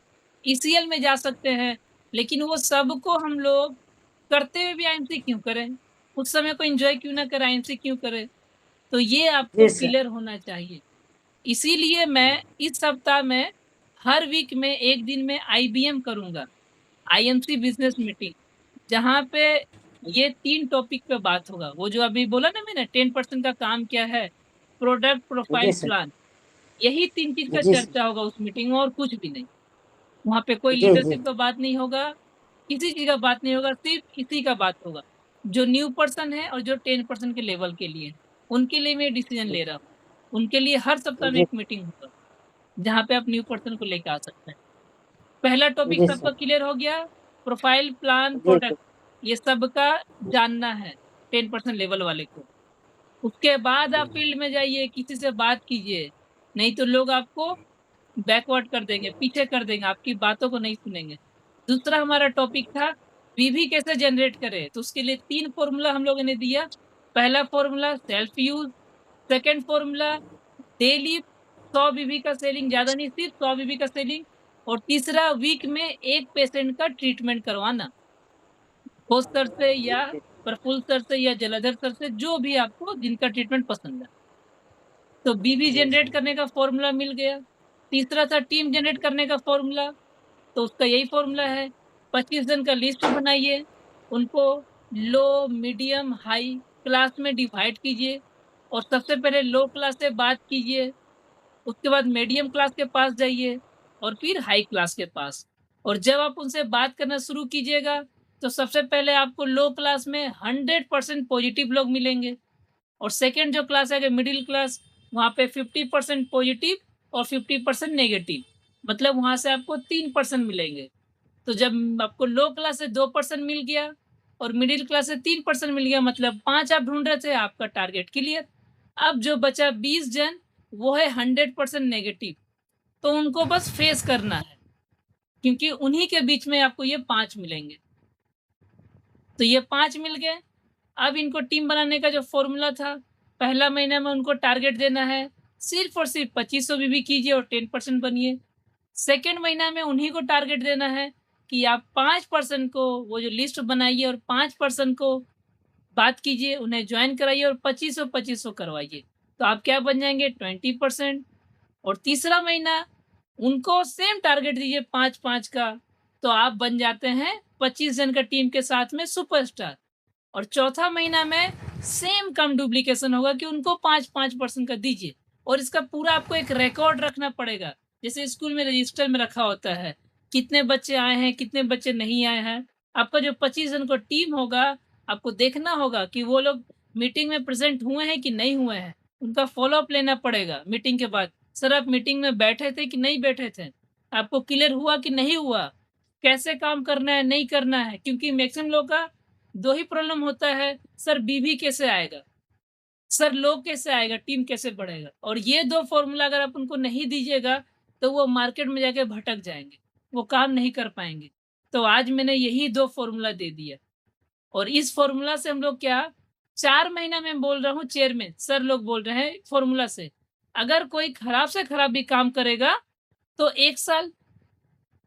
ईसीएल में जा सकते हैं, लेकिन वो सबको हम लोग करते हुए भी आईएमसी क्यों करें? उस समय को एन्जॉय क्यों ना करें, आईएमसी क्यों करें? तो ये आपको जी सर। क्लियर होना चाहिए। इसीलिए मैं इस सप्ताह में हर वीक में 1 दिन में आईबीएम करूँगा, आईएमसी बिज़नेस मीटिंग, जहाँ पे ये 3 टॉपिक पे बात होगा। वो जो अभी बोला ना मैंने 10% का काम क्या है? प्रोडक्ट, जी प्रोफाइल, सर। प्लान, यही 3 चीज़ का जी सर। चर्चा होगा उस मीटिंग में और कुछ भी नहीं। वहाँ पे कोई जी जी। लीडरशिप का बात नहीं होगा, किसी चीज़ का बात नहीं होगा, सिर्फ़ इसी का बात होगा। जो न्यू पर्सन है और जो 10% के लेवल के लिए है, उनके लिए मैं डिसीज़न ले रहा हूँ। उनके लिए हर सप्ताह में जी। 1 मीटिंग होगा, जहाँ पे आप न्यू पर्सन को लेके आ सकते हैं। पहला टॉपिक जी सबका सर। क्लियर हो गया, प्रोफाइल, प्लान, जी सर। प्रोडक्ट, ये सबका जानना है 10% लेवल वाले को। उसके बाद आप फील्ड में जाइए, किसी से बात कीजिए, नहीं तो लोग आपको बैकवर्ड कर देंगे, पीछे कर देंगे, आपकी बातों को नहीं सुनेंगे। दूसरा हमारा टॉपिक था वीवी कैसे जनरेट करें, तो उसके लिए 3 फ़ॉर्मूला हम लोगों ने दिया। पहला formula self use, second formula daily 100 वीवी का सेलिंग, ज़्यादा नहीं सिर्फ 100 वीवी का सेलिंग, और तीसरा वीक में 1 पेशेंट का ट्रीटमेंट करवाना। घोष सर से या प्रफुल्ल सर से या जलाधर सर से, जो भी आपको जिनका ट्रीटमेंट पसंद है। तो बीवी जी जनरेट करने का फ़ॉर्मूला मिल गया। तीसरा था टीम जनरेट करने का फ़ॉर्मूला, तो उसका यही फ़ॉर्मूला है, 25 जन का लिस्ट बनाइए, उनको लो, मीडियम, हाई क्लास में डिवाइड कीजिए और सबसे पहले लो क्लास से बात कीजिए, उसके बाद मीडियम क्लास के पास जाइए और फिर हाई क्लास के पास। और जब आप उनसे बात करना शुरू कीजिएगा, तो सबसे पहले आपको लो क्लास में 100% पॉज़िटिव लोग मिलेंगे और सेकंड जो क्लास है मिडिल क्लास, वहाँ पे 50% पॉजिटिव और 50% नेगेटिव, मतलब वहाँ से आपको 3% मिलेंगे। तो जब आपको लो क्लास से 2% मिल गया और मिडिल क्लास से 3% मिल गया, मतलब 5 आप ढूँढ रहे थे, आपका टारगेट क्लियर। अब जो बचा 20 जन, वो है 100% नेगेटिव, तो उनको बस फेस करना है, क्योंकि उन्हीं के बीच में आपको ये 5 मिलेंगे। तो ये 5 मिल गए। अब इनको टीम बनाने का जो फ़ॉर्मूला था, पहला महीने में उनको टारगेट देना है, सिर्फ़ और सिर्फ़ 2500 बीबी कीजिए और 10% बनिए। सेकंड महीना में उन्हीं को टारगेट देना है कि आप 5% को वो जो लिस्ट बनाइए और 5% को बात कीजिए, उन्हें जॉइन कराइए और 2500 करवाइए। तो आप क्या बन जाएँगे 20%। और तीसरा महीना उनको सेम टारगेट दीजिए 5-5 का, तो आप बन जाते हैं 25 जन का टीम के साथ में सुपरस्टार। और चौथा महीना में सेम कम डुप्लीकेशन होगा कि उनको 5-5% का दीजिए। और इसका पूरा आपको एक रिकॉर्ड रखना पड़ेगा, जैसे स्कूल में रजिस्टर में रखा होता है, कितने बच्चे आए हैं, कितने बच्चे नहीं आए हैं। आपका जो 25 जन का टीम होगा, आपको देखना होगा कि वो लोग मीटिंग में प्रेजेंट हुए हैं कि नहीं हुए हैं। उनका फॉलोअप लेना पड़ेगा मीटिंग के बाद। सर आप मीटिंग में बैठे थे कि नहीं बैठे थे, आपको क्लियर हुआ कि नहीं हुआ, कैसे काम करना है नहीं करना है। क्योंकि मैक्सिमम लोग का 2 ही प्रॉब्लम होता है, सर बीवी कैसे आएगा, सर लोग कैसे आएगा, टीम कैसे बढ़ेगा। और ये 2 फॉर्मूला अगर आप उनको नहीं दीजिएगा तो वो मार्केट में जाके भटक जाएंगे, वो काम नहीं कर पाएंगे। तो आज मैंने यही 2 फॉर्मूला दे दिया। और इस फॉर्मूला से हम लोग क्या 4 महीना में बोल रहा हूँ, चेयरमैन सर लोग बोल रहे हैं फॉर्मूला से अगर कोई खराब से खराब भी काम करेगा तो 1 साल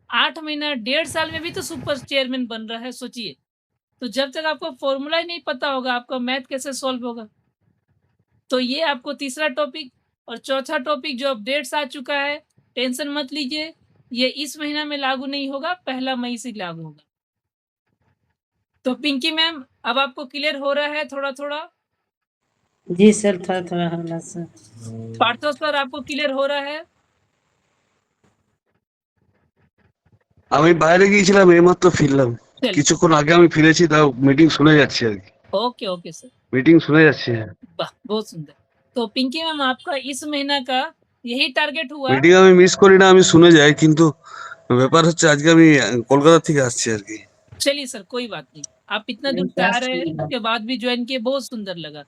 8 महीना 1.5 साल में भी तो सुपर चेयरमैन बन रहा है। सोचिए, तो जब तक आपको फॉर्मूला ही नहीं पता होगा, आपका मैथ कैसे सॉल्व होगा। तो ये आपको तीसरा टॉपिक। और चौथा टॉपिक जो अपडेट्स आ चुका है, टेंशन मत लीजिए, ये इस महीना में लागू नहीं होगा, 1 मई से लागू होगा। तो पिंकी मैम अब आपको क्लियर हो रहा है थोड़ा थोड़ा? जी सर, थोड़ा थोड़ा होला सर। पार्थो सर आपको क्लियर हो रहा है? আমি বাইরে গিয়েছিলাম, এইমাত্র ফিরলাম। चलिए, কিছুক্ষণ আগে আমি ফিরেছি, তাও মিটিং শুনে যাচ্ছি আর কি। ओके ओके सर, মিটিং শুনে যাচ্ছি। হ্যাঁ, वाह बहुत सुंदर। तो पिंकी मैम आपका इस महीना का यही टारगेट हुआ? মিটিং আমি মিস করি না, আমি শুনে যাই, কিন্তু ব্যাপার হচ্ছে আজকে আমি কলকাতা থেকে আসছি আর কি। चलिए सर कोई बात नहीं, आप इतना दूर से आ रहे हैं उसके बाद भी ज्वाइन किए, बहुत सुंदर लगा।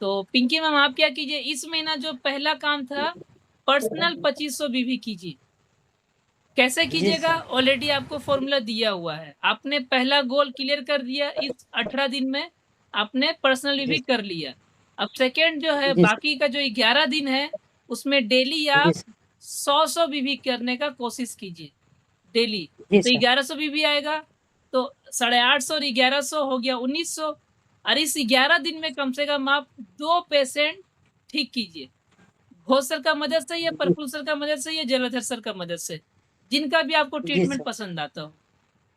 तो पिंकी मैम आप क्या कीजिए, इस महीना जो पहला काम था पर्सनल 2500 बीवी कीजिए। कैसे कीजिएगा, ऑलरेडी आपको फॉर्मूला दिया हुआ है। आपने पहला गोल क्लियर कर दिया, इस 18 दिन में आपने पर्सनल भी कर लिया। अब सेकेंड जो है, जी सर। बाकी का जो 11 दिन है उसमें डेली आप जी सर। 100 बीवी करने का कोशिश कीजिए डेली। जी तो सर। 1100 बीवी आएगा तो 850 और 1100 हो गया 1900। और इस 11 दिन में कम से कम आप 2 पेशेंट ठीक कीजिए, घोष सर का मदद से या प्रफुल्ल सर का मदद से या जलधर सर का मदद से, जिनका भी आपको जी ट्रीटमेंट सर। पसंद आता हो।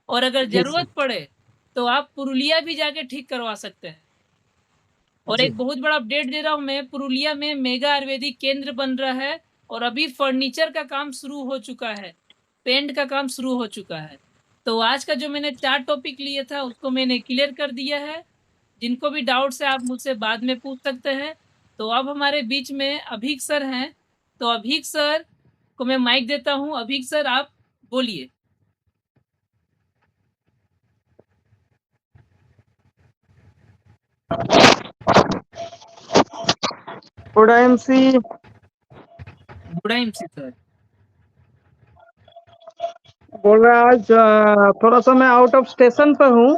और अगर जी जरूरत सर। पड़े तो आप पुरुलिया भी जाके ठीक करवा सकते हैं। और जी। एक बहुत बड़ा अपडेट दे रहा हूँ मैं, पुरुलिया में मेगा आयुर्वेदिक केंद्र बन रहा है और अभी फर्नीचर का काम शुरू हो चुका है, पेंट का काम शुरू हो चुका है। तो आज का जो मैंने 4 टॉपिक लिए था उसको मैंने क्लियर कर दिया है। जिनको भी डाउट्स है आप मुझसे बाद में पूछ सकते हैं। तो अब हमारे बीच में अभीक सर हैं, तो अभीक सर को मैं माइक देता हूँ। अभीक सर आप बोलिए। Good MC. Good MC sir. बोल रहा आज थोड़ा सा मैं आउट ऑफ स्टेशन पर हूँ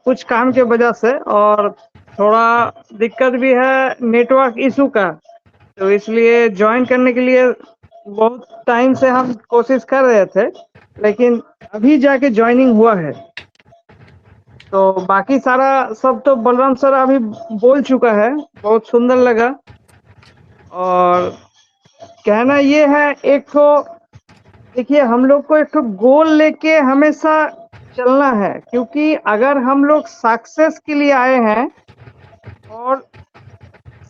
कुछ काम के वजह से, और थोड़ा दिक्कत भी है नेटवर्क इशू का, तो इसलिए ज्वाइन करने के लिए बहुत टाइम से हम कोशिश कर रहे थे, लेकिन अभी जाके ज्वाइनिंग हुआ है। तो बाकी सारा सब तो बलराम सर अभी बोल चुका है, बहुत सुंदर लगा। और कहना ये है, एक तो देखिए हम लोग को एक तो गोल लेके हमेशा चलना है, क्योंकि अगर हम लोग सक्सेस के लिए आए हैं और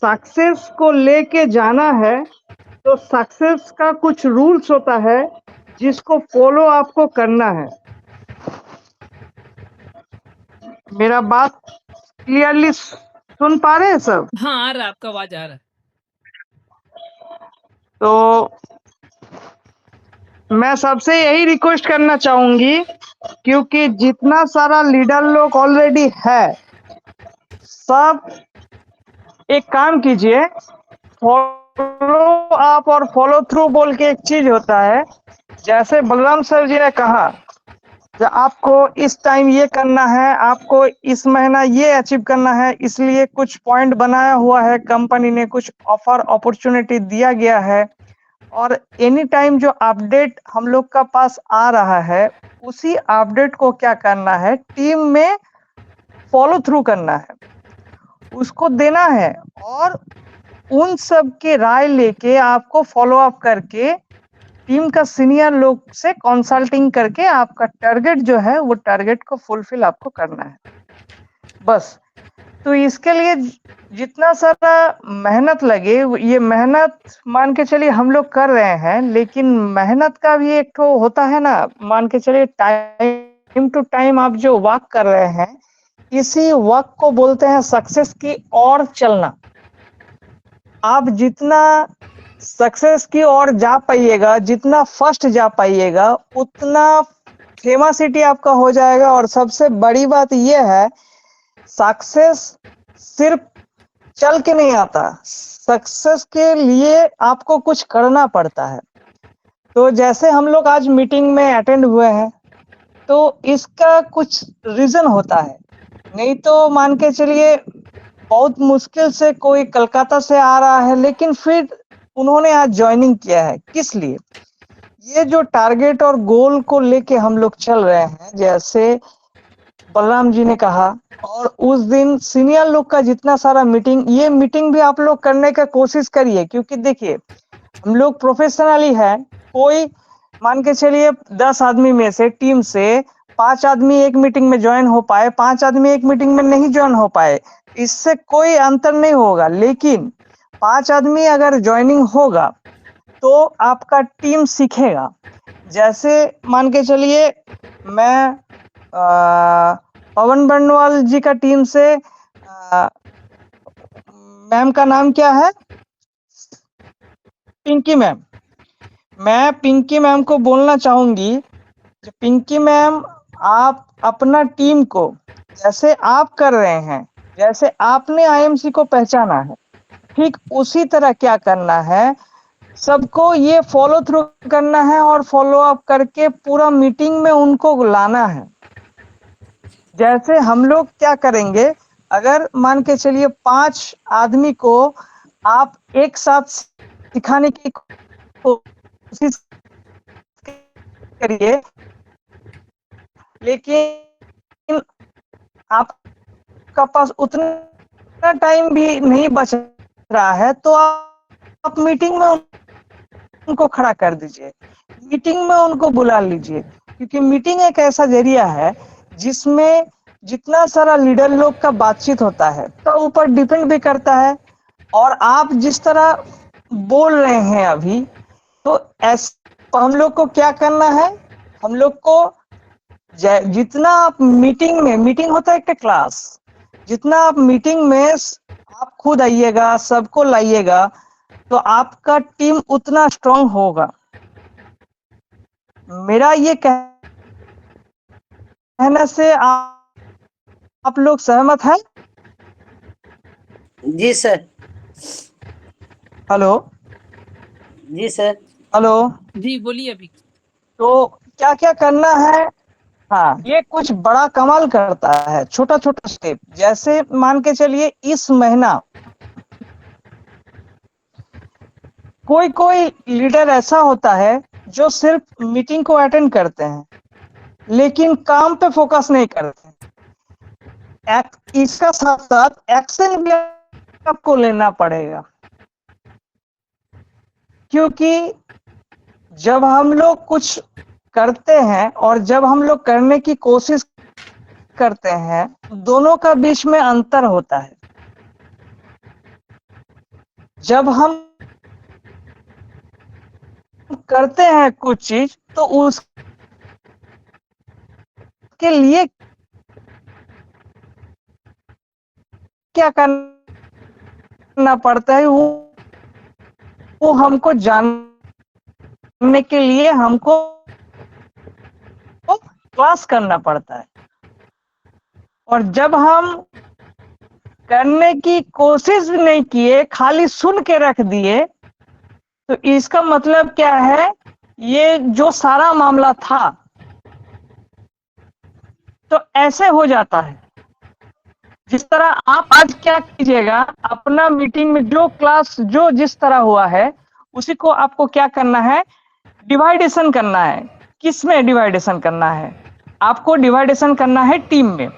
सक्सेस को लेके जाना है, तो सक्सेस का कुछ रूल्स होता है जिसको फॉलो आपको करना है। मेरा बात क्लियरली सुन पा रहे हैं सब? हाँ आ रहा, आपका आवाज आ रहा है। तो मैं सबसे यही रिक्वेस्ट करना चाहूंगी, क्योंकि जितना सारा लीडर लोग ऑलरेडी है, सब एक काम कीजिए, फॉलो अप और फॉलो थ्रू बोल के एक चीज होता है। जैसे बलराम सर जी ने कहा, आपको इस टाइम ये करना है, आपको इस महीना ये अचीव करना है, इसलिए कुछ पॉइंट बनाया हुआ है, कंपनी ने कुछ ऑफर अपॉर्चुनिटी दिया गया है, और एनी टाइम जो अपडेट हम लोग का पास आ रहा है, उसी अपडेट को क्या करना है, टीम में फॉलो थ्रू करना है, उसको देना है, और उन सब के राय लेके आपको फॉलो अप करके टीम का सीनियर लोग से कंसल्टिंग करके आपका टारगेट जो है वो टारगेट को फुलफिल आपको करना है बस। तो इसके लिए जितना सारा मेहनत लगे ये मेहनत मान के चलिए हम लोग कर रहे हैं, लेकिन मेहनत का भी एक तो होता है ना, मान के चलिए टाइम टू टाइम आप जो वर्क कर रहे हैं इसी वर्क को बोलते हैं सक्सेस की ओर चलना। आप जितना सक्सेस की ओर जा पाइएगा, जितना फर्स्ट जा पाइएगा, उतना फेमसिटी आपका हो जाएगा। और सबसे बड़ी बात यह है सक्सेस सिर्फ चल के नहीं आता, सक्सेस के लिए आपको कुछ करना पड़ता है। तो जैसे हम लोग आज मीटिंग में अटेंड हुए हैं तो इसका कुछ रीजन होता है, नहीं तो मान के चलिए बहुत मुश्किल से कोई कलकत्ता से आ रहा है लेकिन फिर उन्होंने आज ज्वाइनिंग किया है। किस लिए? ये जो टारगेट और गोल को लेके हम लोग चल रहे हैं, जैसे बलराम जी ने कहा, और उस दिन सीनियर लोग का जितना सारा मीटिंग, ये मीटिंग भी आप लोग करने का कोशिश करिए, क्योंकि देखिए हम लोग प्रोफेशनली है। कोई मान के चलिए 10 आदमी में से टीम से 5 आदमी एक मीटिंग में ज्वाइन हो पाए, 5 आदमी एक मीटिंग में नहीं ज्वाइन हो पाए, इससे कोई अंतर नहीं होगा। लेकिन 5 आदमी अगर ज्वाइनिंग होगा तो आपका टीम सीखेगा। जैसे मान के चलिए मैं पवन बर्नवाल जी का टीम से मैम का नाम क्या है, पिंकी मैम, मैं पिंकी मैम को बोलना चाहूंगी, पिंकी मैम आप अपना टीम को जैसे आप कर रहे हैं, जैसे आपने आईएमसी को पहचाना है, ठीक उसी तरह क्या करना है, सबको ये फॉलो थ्रू करना है और फॉलो अप करके पूरा मीटिंग में उनको लाना है। जैसे हम लोग क्या करेंगे, अगर मान के चलिए 5 आदमी को आप एक साथ सिखाने की कोशिश करिए, लेकिन आपका पास उतना टाइम भी नहीं बच रहा है तो आप मीटिंग में उनको खड़ा कर दीजिए, मीटिंग में उनको बुला लीजिए, क्योंकि मीटिंग एक ऐसा जरिया है जिसमें जितना सारा लीडर लोग का बातचीत होता है तो ऊपर डिपेंड भी करता है। और आप जिस तरह बोल रहे हैं अभी, तो ऐसे हम लोग को क्या करना है, हम लोग को जितना आप मीटिंग होता है एक क्लास, जितना आप मीटिंग में आप खुद आइएगा, सबको लाइएगा, तो आपका टीम उतना स्ट्रांग होगा। मेरा ये कहने से आप लोग सहमत हैं? जी सर। हेलो जी सर। हेलो। जी बोलिए अभी। तो क्या क्या करना है, हाँ ये कुछ बड़ा कमाल करता है, छोटा छोटा स्टेप। जैसे मान के चलिए इस महीना कोई कोई लीडर ऐसा होता है जो सिर्फ मीटिंग को अटेंड करते हैं लेकिन काम पे फोकस नहीं करते। इसका साथ साथ एक्शन भी आपको लेना पड़ेगा, क्योंकि जब हम लोग कुछ करते हैं और जब हम लोग करने की कोशिश करते हैं, दोनों का बीच में अंतर होता है। जब हम करते हैं कुछ चीज तो उसके लिए क्या करना पड़ता है, वो हमको जानने के लिए हमको क्लास करना पड़ता है। और जब हम करने की कोशिश भी नहीं किए, खाली सुन के रख दिए, तो इसका मतलब क्या है, ये जो सारा मामला था तो ऐसे हो जाता है। जिस तरह आप आज क्या कीजिएगा, अपना मीटिंग में जो क्लास जो जिस तरह हुआ है उसी को आपको क्या करना है, डिवाइडेशन करना है। किस में डिवाइडेशन करना है? आपको डिवाइडेशन करना है टीम में।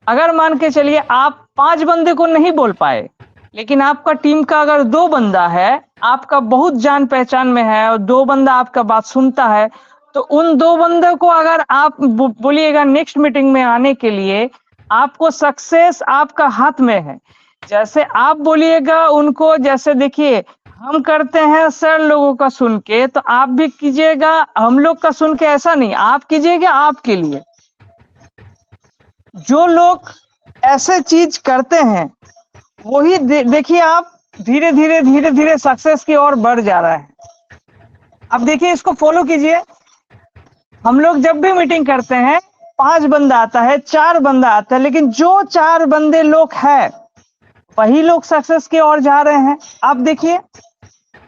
अगर मान के चलिए आप 5 बंदे को नहीं बोल पाए, लेकिन आपका टीम का अगर 2 बंदा है, आपका बहुत जान पहचान में है और 2 बंदा आपका बात सुनता है, तो उन 2 बंदों को अगर आप बोलिएगा नेक्स्ट मीटिंग में आने के लिए, आपको सक्सेस आपका हाथ में है। जैसे आप बोलिएगा उनको, जैसे देखिए हम करते हैं सर लोगों का सुन के, तो आप भी कीजिएगा हम लोग का सुन के, ऐसा नहीं, आप कीजिएगा आपके लिए। जो लोग ऐसे चीज करते हैं वही देखिए आप धीरे धीरे सक्सेस की ओर बढ़ जा रहा है। अब देखिए इसको फॉलो कीजिए। हम लोग जब भी मीटिंग करते हैं 5 बंदा आता है, 4 बंदा आता है, लेकिन जो 4 बंदे लोग हैं वही लोग सक्सेस की ओर जा रहे हैं। आप देखिए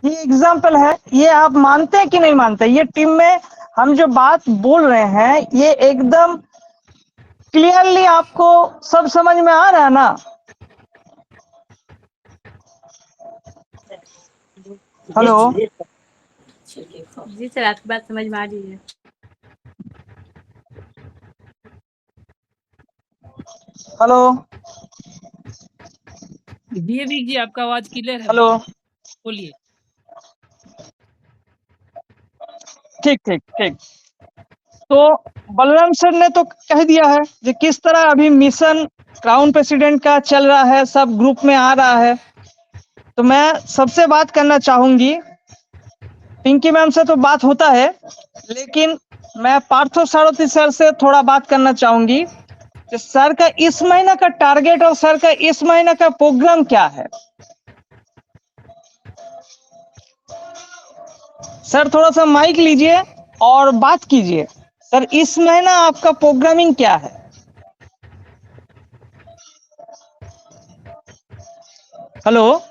ये एग्जाम्पल है, ये आप मानते हैं कि नहीं मानते? ये टीम में हम जो बात बोल रहे हैं ये एकदम क्लियरली आपको सब समझ में आ रहा है ना? हेलो, जी सर, आपकी बात समझ में आ रही है। हेलो, विवेक जी आपका आवाज क्लियर है, हेलो, बोलिए। ठीक ठीक ठीक। तो बलराम सर ने तो कह दिया है कि किस तरह अभी मिशन क्राउन प्रेसिडेंट का चल रहा है, सब ग्रुप में आ रहा है। तो मैं सबसे बात करना चाहूंगी, पिंकी मैम से तो बात होता है, लेकिन मैं पार्थो सारथी सर से थोड़ा बात करना चाहूंगी कि सर का इस महीना का टारगेट और सर का इस महीना का प्रोग्राम क्या है। सर थोड़ा सा माइक लीजिए और बात कीजिए। सर इस महीना आपका प्रोग्रामिंग क्या है? हेलो,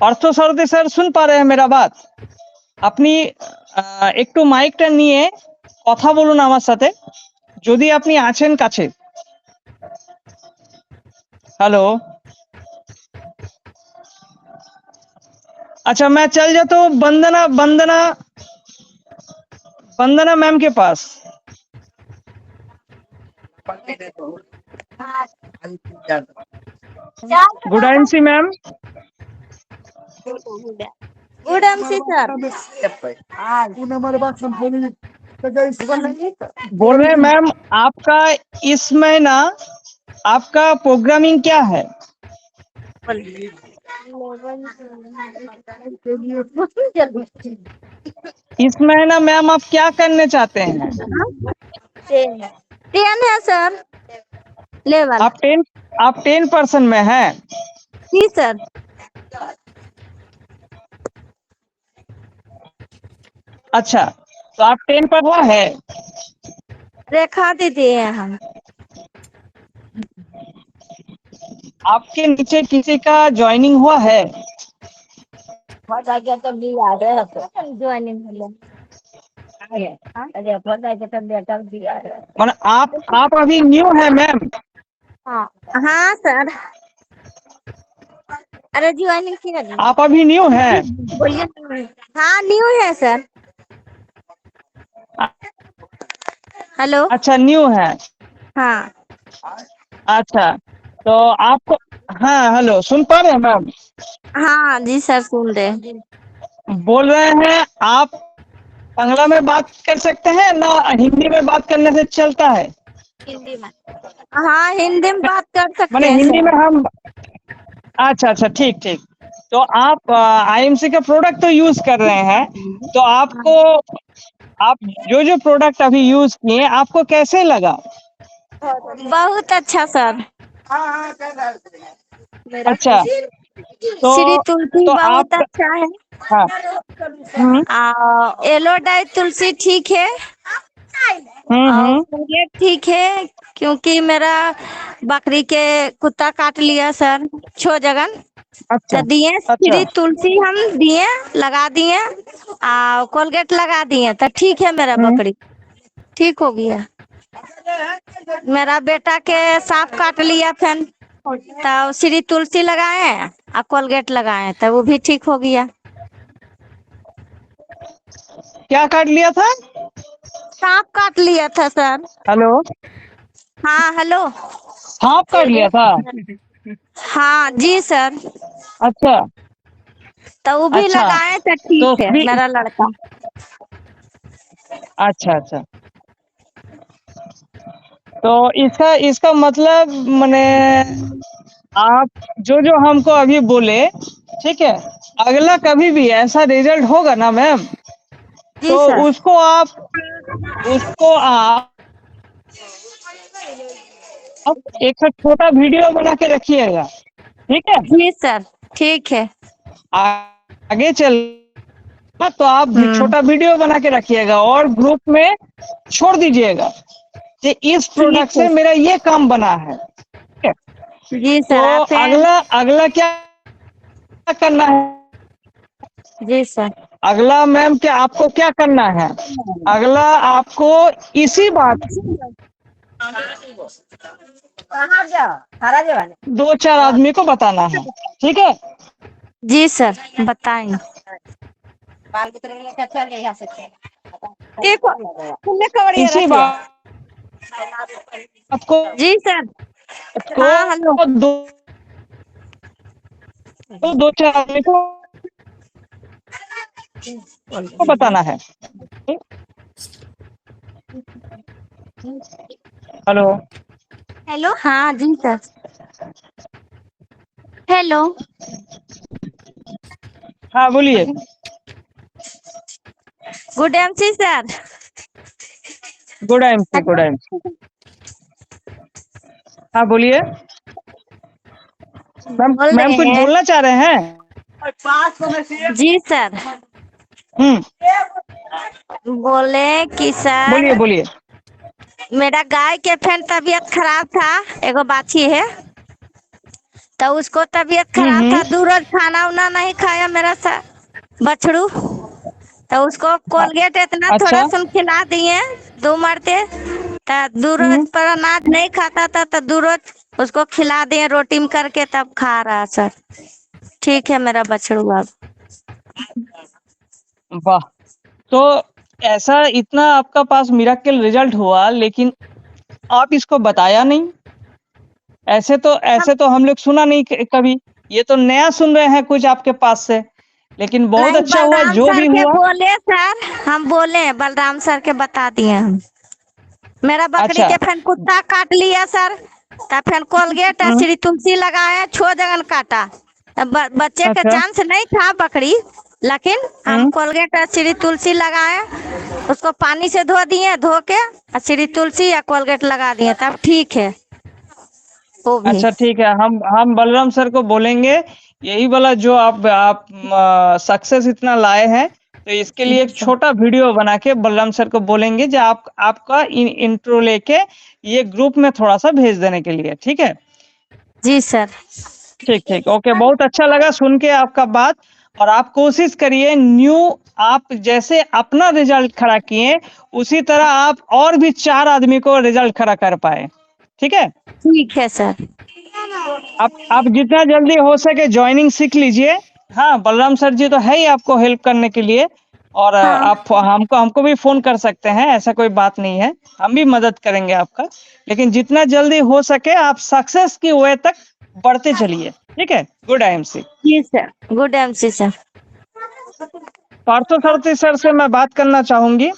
पार्थो सारथी सर सुन पा रहे हैं मेरा बात? আপনি একটু মাইকটা নিয়ে কথা বলুন আমার সাথে, যদি আপনি আছেন কাছে। हेलो, अच्छा मैं चल जाता हूँ वंदना वंदना वंदना मैम के पास। Good NC ma'am. Good MC sir. बोल रहे हैं मैम, आपका इस महीना आपका प्रोग्रामिंग क्या है? इस महीना मैम आप क्या करने चाहते हैं? 10 है सर लेवल। आप 10% में हैं? जी सर। अच्छा, तो आप 10 पर हुआ है? रेखा दीदी है हम। आपके नीचे किसी का ज्वाइनिंग हुआ है? ज्वाइनिंग मतलब आप अभी न्यू है मैम? हाँ सर। अरे ज्वाइनिंग की कर आप अभी न्यू है? बोलिए। हाँ न्यू है सर। हेलो। अच्छा न्यू है। हाँ अच्छा, तो आपको, हाँ हेलो, सुन पा रहे हैं मैम? हाँ जी सर सुन रहे। बोल रहे हैं आप बांग्ला में बात कर सकते हैं ना, हिंदी में बात करने से चलता है? हिंदी में। हाँ हिंदी में बात कर सकते मैंने हैं हिंदी सर। में हम, अच्छा अच्छा ठीक ठीक। तो आप आईएमसी का प्रोडक्ट तो यूज कर रहे हैं, तो आपको, आप जो प्रोडक्ट अभी यूज किए आपको कैसे लगा? बहुत अच्छा सर। अच्छा, श्री तुलसी तो बहुत आप, अच्छा है। हाँ, येलो डाई तुलसी ठीक है और फुलगेट ठीक है, क्योंकि मेरा बकरी के कुत्ता काट लिया सर छो जगन। अच्छा तो दिए अच्छा, श्री तुलसी हम दिए, लगा दिए और कोलगेट लगा दिए, तो ठीक है मेरा बकरी ठीक हो गया। मेरा बेटा के सांप काट लिया फिर, तो श्री तुलसी लगाए और कोलगेट लगाए, तो वो भी ठीक हो गया। क्या काट लिया था? सांप काट लिया था सर। हेलो, हाँ हेलो। सांप काट लिया था? हाँ जी सर। अच्छा, तो वो भी अच्छा, लगाए तो तो ठीक है फ्री, मेरा लड़का। अच्छा अच्छा, तो इसका इसका मतलब मैंने आप जो जो हमको अभी बोले, ठीक है, अगला कभी भी ऐसा रिजल्ट होगा ना मैम, जी तो सर। उसको आप एक छोटा वीडियो बना के रखिएगा, ठीक है। जी सर ठीक है। आगे चल तो आप भी छोटा वीडियो बना के रखिएगा और ग्रुप में छोड़ दीजिएगा कि इस ठीक प्रोडक्ट से है मेरा ये काम बना है, ठीक है। जी तो सर आप हैं। अगला अगला क्या करना है, जी सर। अगला मैम क्या आपको क्या करना है, अगला आपको इसी बात दो चार आदमी को बताना है, ठीक है। जी सर बताएंगे। देखो तुमने कवड़िया इसी रख लिया। बात को जी सर। हाँ हेलो। दो दो चार आदमी को बताना है। हेलो, हेलो हाँ जी सर। हेलो। हाँ बोलिए। Good MC sir. Good MC, good MC, हाँ बोलिए। मैम बोल मैम रहे कुछ हैं। बोलना चाह रहे हैं? जी सर। बोले कि बोलिए सर बोलिए। मेरा गाय के फेन तबीयत खराब था। एगो बाछी है तो उसको तबीयत खराब था, हम्म, दो रोज खाना उना नहीं खाया मेरा बछड़ू। तो उसको हाँ, कोलगेट इतना थोड़ा अच्छा, सुन खिला दिए 2 मरते। तो दो रोज पर अनाज नहीं खाता था तो 2 रोज उसको खिला दिए रोटी में करके, तब खा रहा सर। ठीक है मेरा बछड़ू अब। वाह। तो ऐसा इतना आपका पास मिराकल रिजल्ट हुआ, लेकिन आप इसको बताया नहीं। ऐसे तो हम लोग सुना नहीं कभी। ये तो नया सुन रहे हैं कुछ आपके पास से, लेकिन बहुत नहीं अच्छा हुआ बलराम जो सर भी के हुआ। बोले सर, हम बोले बलराम सर के बता दिए हम। मेरा बकरी अच्छा, के फिर कुत्ता काट लिया सर। तब फिर कोलगेट और हम्म, श्री तुलसी लगाया, 6 जगह काटा। तब बच्चे के अच्छा, चांस नहीं था बकरी, लेकिन हम हम्म, कोलगेट और श्री तुलसी लगाए। उसको पानी से धो दिए, धो के और श्री तुलसी या कोलगेट लगा दिए, तब ठीक है वो भी। अच्छा ठीक है। हम बलराम सर को बोलेंगे यही वाला जो आप सक्सेस इतना लाए हैं, तो इसके लिए एक छोटा वीडियो बना के बलराम सर को बोलेंगे जो आपका इंट्रो लेके ये ग्रुप में थोड़ा सा भेज देने के लिए, ठीक है। जी सर। ठीक ठीक, ओके, बहुत अच्छा लगा सुन के आपका बात। और आप कोशिश करिए न्यू, आप जैसे अपना रिजल्ट खड़ा किए उसी तरह आप और भी 4 आदमी को रिजल्ट खड़ा कर पाए, ठीक है। ठीक है सर। आप जितना जल्दी हो सके ज्वाइनिंग सीख लीजिए। हाँ, बलराम सर जी तो है ही आपको हेल्प करने के लिए। और हाँ आप हमको हमको भी फोन कर सकते हैं, ऐसा कोई बात नहीं है, हम भी मदद करेंगे आपका। लेकिन जितना जल्दी हो सके आप सक्सेस की वे तक बढ़ते चलिए, ठीक है। Good IMC. जी sir. Good MC sir. Partho Sarathi sir से मैं बात करना चाहूंगी।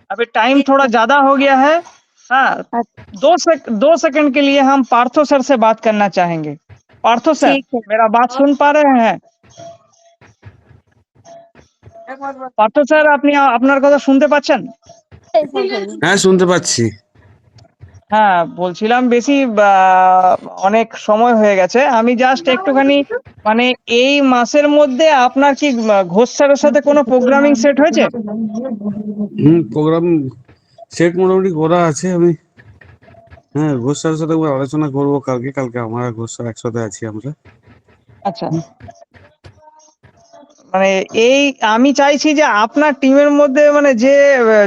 अभी टाइम थोड़ा ज्यादा हो गया है। हाँ, 2 सेकंड के लिए हम पार्थो सर से बात करना चाहेंगे। पार्थो सर, ठीक है। मेरा बात सुन पा रहे हैं? পার্থ স্যার, আপনি আপনার কথা শুনতে পাচ্ছেন? হ্যাঁ, শুনতে পাচ্ছি। হ্যাঁ, বলছিলাম বেশি অনেক সময় হয়ে গেছে। আমি জাস্ট একটুখানি মানে এই মাসের মধ্যে আপনার কি ঘোষ স্যারের সাথে কোনো প্রোগ্রামিং সেট হয়েছে? প্রোগ্রাম সেট মোটামুটি করা আছে। আমি হ্যাঁ, ঘোষ স্যারের সাথে একবার আলোচনা করবো কালকে। কালকে আমার আর ঘোষ স্যার একসাথে আছি আমরা। আচ্ছা, মানে এই আমি চাইছি যে আপনার টিমের মধ্যে মানে যে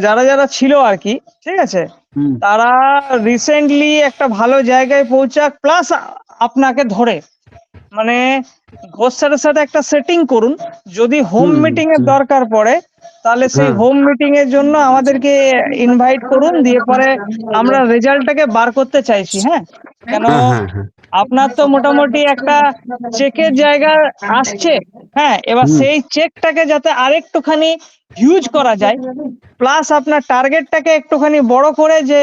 যারা যারা ছিল আর কি, ঠিক আছে, হুম, তারা রিসেন্টলি একটা ভালো জায়গায় পৌঁছাক, প্লাস আপনাকে ধরে মানে ঘোষ স্যারের সাথে একটা সেটিং করুন। যদি হোম হুম, মিটিং এর দরকার পড়ে তাহলে সেই হ্যাঁ, হোম মিটিং এর জন্য আমাদেরকে ইনভাইট করুন, দিয়ে পরে আমরা রেজাল্টটাকে বার করতে চাইছি। হ্যাঁ, কেন হ্যাঁ, হ্যাঁ, হ্যাঁ, আপনার তো মোটামুটি একটা চেকের জায়গা আসছে, হ্যাঁ, এবার হুম। সেই চেকটাকে যাতে আরেকটুখানি হিউজ করা যায়, প্লাস আপনার টার্গেটটাকে একটুখানি বড় করে যে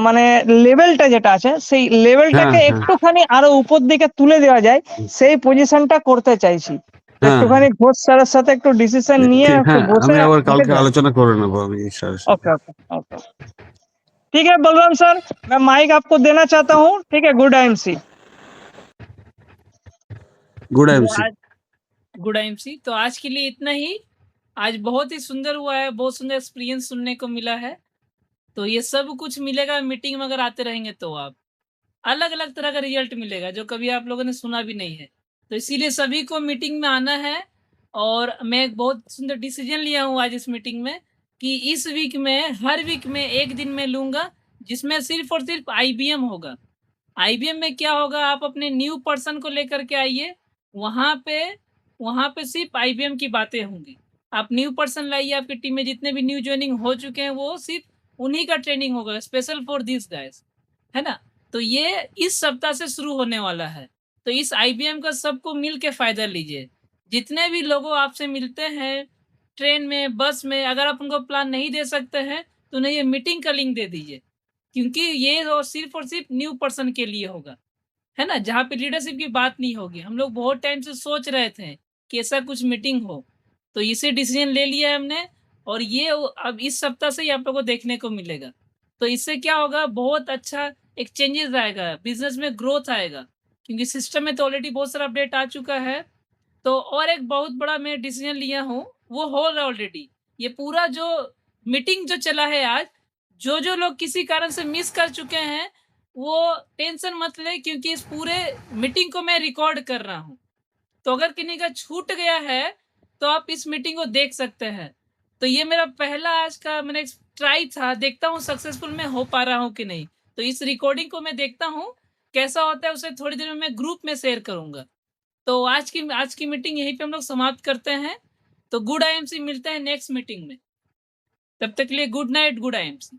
মানে লেভেলটা যেটা আছে সেই লেভেলটাকে হ্যাঁ, হ্যাঁ। একটুখানি আরো উপর দিকে তুলে দেওয়া যায়, সেই পজিশনটা করতে চাইছি। তো হ্যাঁ, একটুখানি ঘোষ স্যারের সাথে একটু ডিসিশন নিয়ে একটু হ্যাঁ, বসে আমি আবার কালকে আলোচনা করে নেবো আমি স্যারের সাথে। ओके ओके ओके ठीक है बलराम सर, मैं माइक आपको देना चाहता हूँ। ठीक है, गुड आईएमसी। गुड तो एमसी। आज गुड आईएमसी तो आज के लिए इतना ही। आज बहुत ही सुंदर हुआ है, बहुत सुंदर एक्सपीरियंस सुनने को मिला है। तो ये सब कुछ मिलेगा मीटिंग में अगर आते रहेंगे तो आप अलग अलग तरह का रिजल्ट मिलेगा जो कभी आप लोगों ने सुना भी नहीं है। तो इसीलिए सभी को मीटिंग में आना है। और मैं एक बहुत सुंदर डिसीजन लिया हूँ आज इस मीटिंग में कि इस वीक में हर वीक में एक दिन मैं लूँगा जिसमें सिर्फ और सिर्फ आईबीएम होगा। आईबीएम में क्या होगा, आप अपने न्यू पर्सन को लेकर के आइए, वहाँ पे सिर्फ आईबीएम की बातें होंगी। आप न्यू पर्सन लाइए, आपकी टीम में जितने भी न्यू ज्वाइनिंग हो चुके हैं वो सिर्फ उन्हीं का ट्रेनिंग होगा, स्पेशल फॉर दिस गाइस, है ना? तो ये इस सप्ताह से शुरू होने वाला है। तो इस आईबीएम का सबको मिल के फ़ायदा लीजिए। जितने भी लोगों आपसे मिलते हैं, ट्रेन में, बस में, अगर आप उनको प्लान नहीं दे सकते हैं, तो उन्हें ये मीटिंग का लिंक दे दीजिए। क्योंकि ये और सिर्फ न्यू पर्सन के लिए होगा, है ना? जहाँ पे लीडरशिप की बात नहीं होगी। हम लोग बहुत टाइम से सोच रहे थे कि ऐसा कुछ मीटिंग हो, तो इसे डिसीजन ले लिया है हमने। और ये अब इस सप्ताह से ही आप लोगों को देखने को मिलेगा। तो इससे क्या होगा, बहुत अच्छा एक चेंजेस आएगा, बिजनेस में ग्रोथ आएगा। क्योंकि सिस्टम में तो ऑलरेडी बहुत सारा अपडेट आ चुका है। तो और एक बहुत बड़ा मैं डिसीजन लिया हूँ, वो हो रहा है ऑलरेडी। ये पूरा जो मीटिंग जो चला है आज, जो लोग किसी कारण से मिस कर चुके हैं, वो टेंशन मत लें, क्योंकि इस पूरे मीटिंग को मैं रिकॉर्ड कर रहा हूँ। तो अगर किन्हीं का छूट गया है, तो आप इस मीटिंग को देख सकते हैं। तो ये मेरा पहला आज का मैंने ट्राई था, देखता हूँ सक्सेसफुल मैं हो पा रहा हूँ कि नहीं। तो इस रिकॉर्डिंग को मैं देखता हूँ, कैसा होता है उसे थोड़ी देर में मैं ग्रुप में शेयर करूँगा। तो आज की मीटिंग यहीं पे हम लोग समाप्त करते हैं। तो गुड आईएमसी, मिलते हैं नेक्स्ट मीटिंग में। तब तक के लिए गुड नाइट, गुड आईएमसी।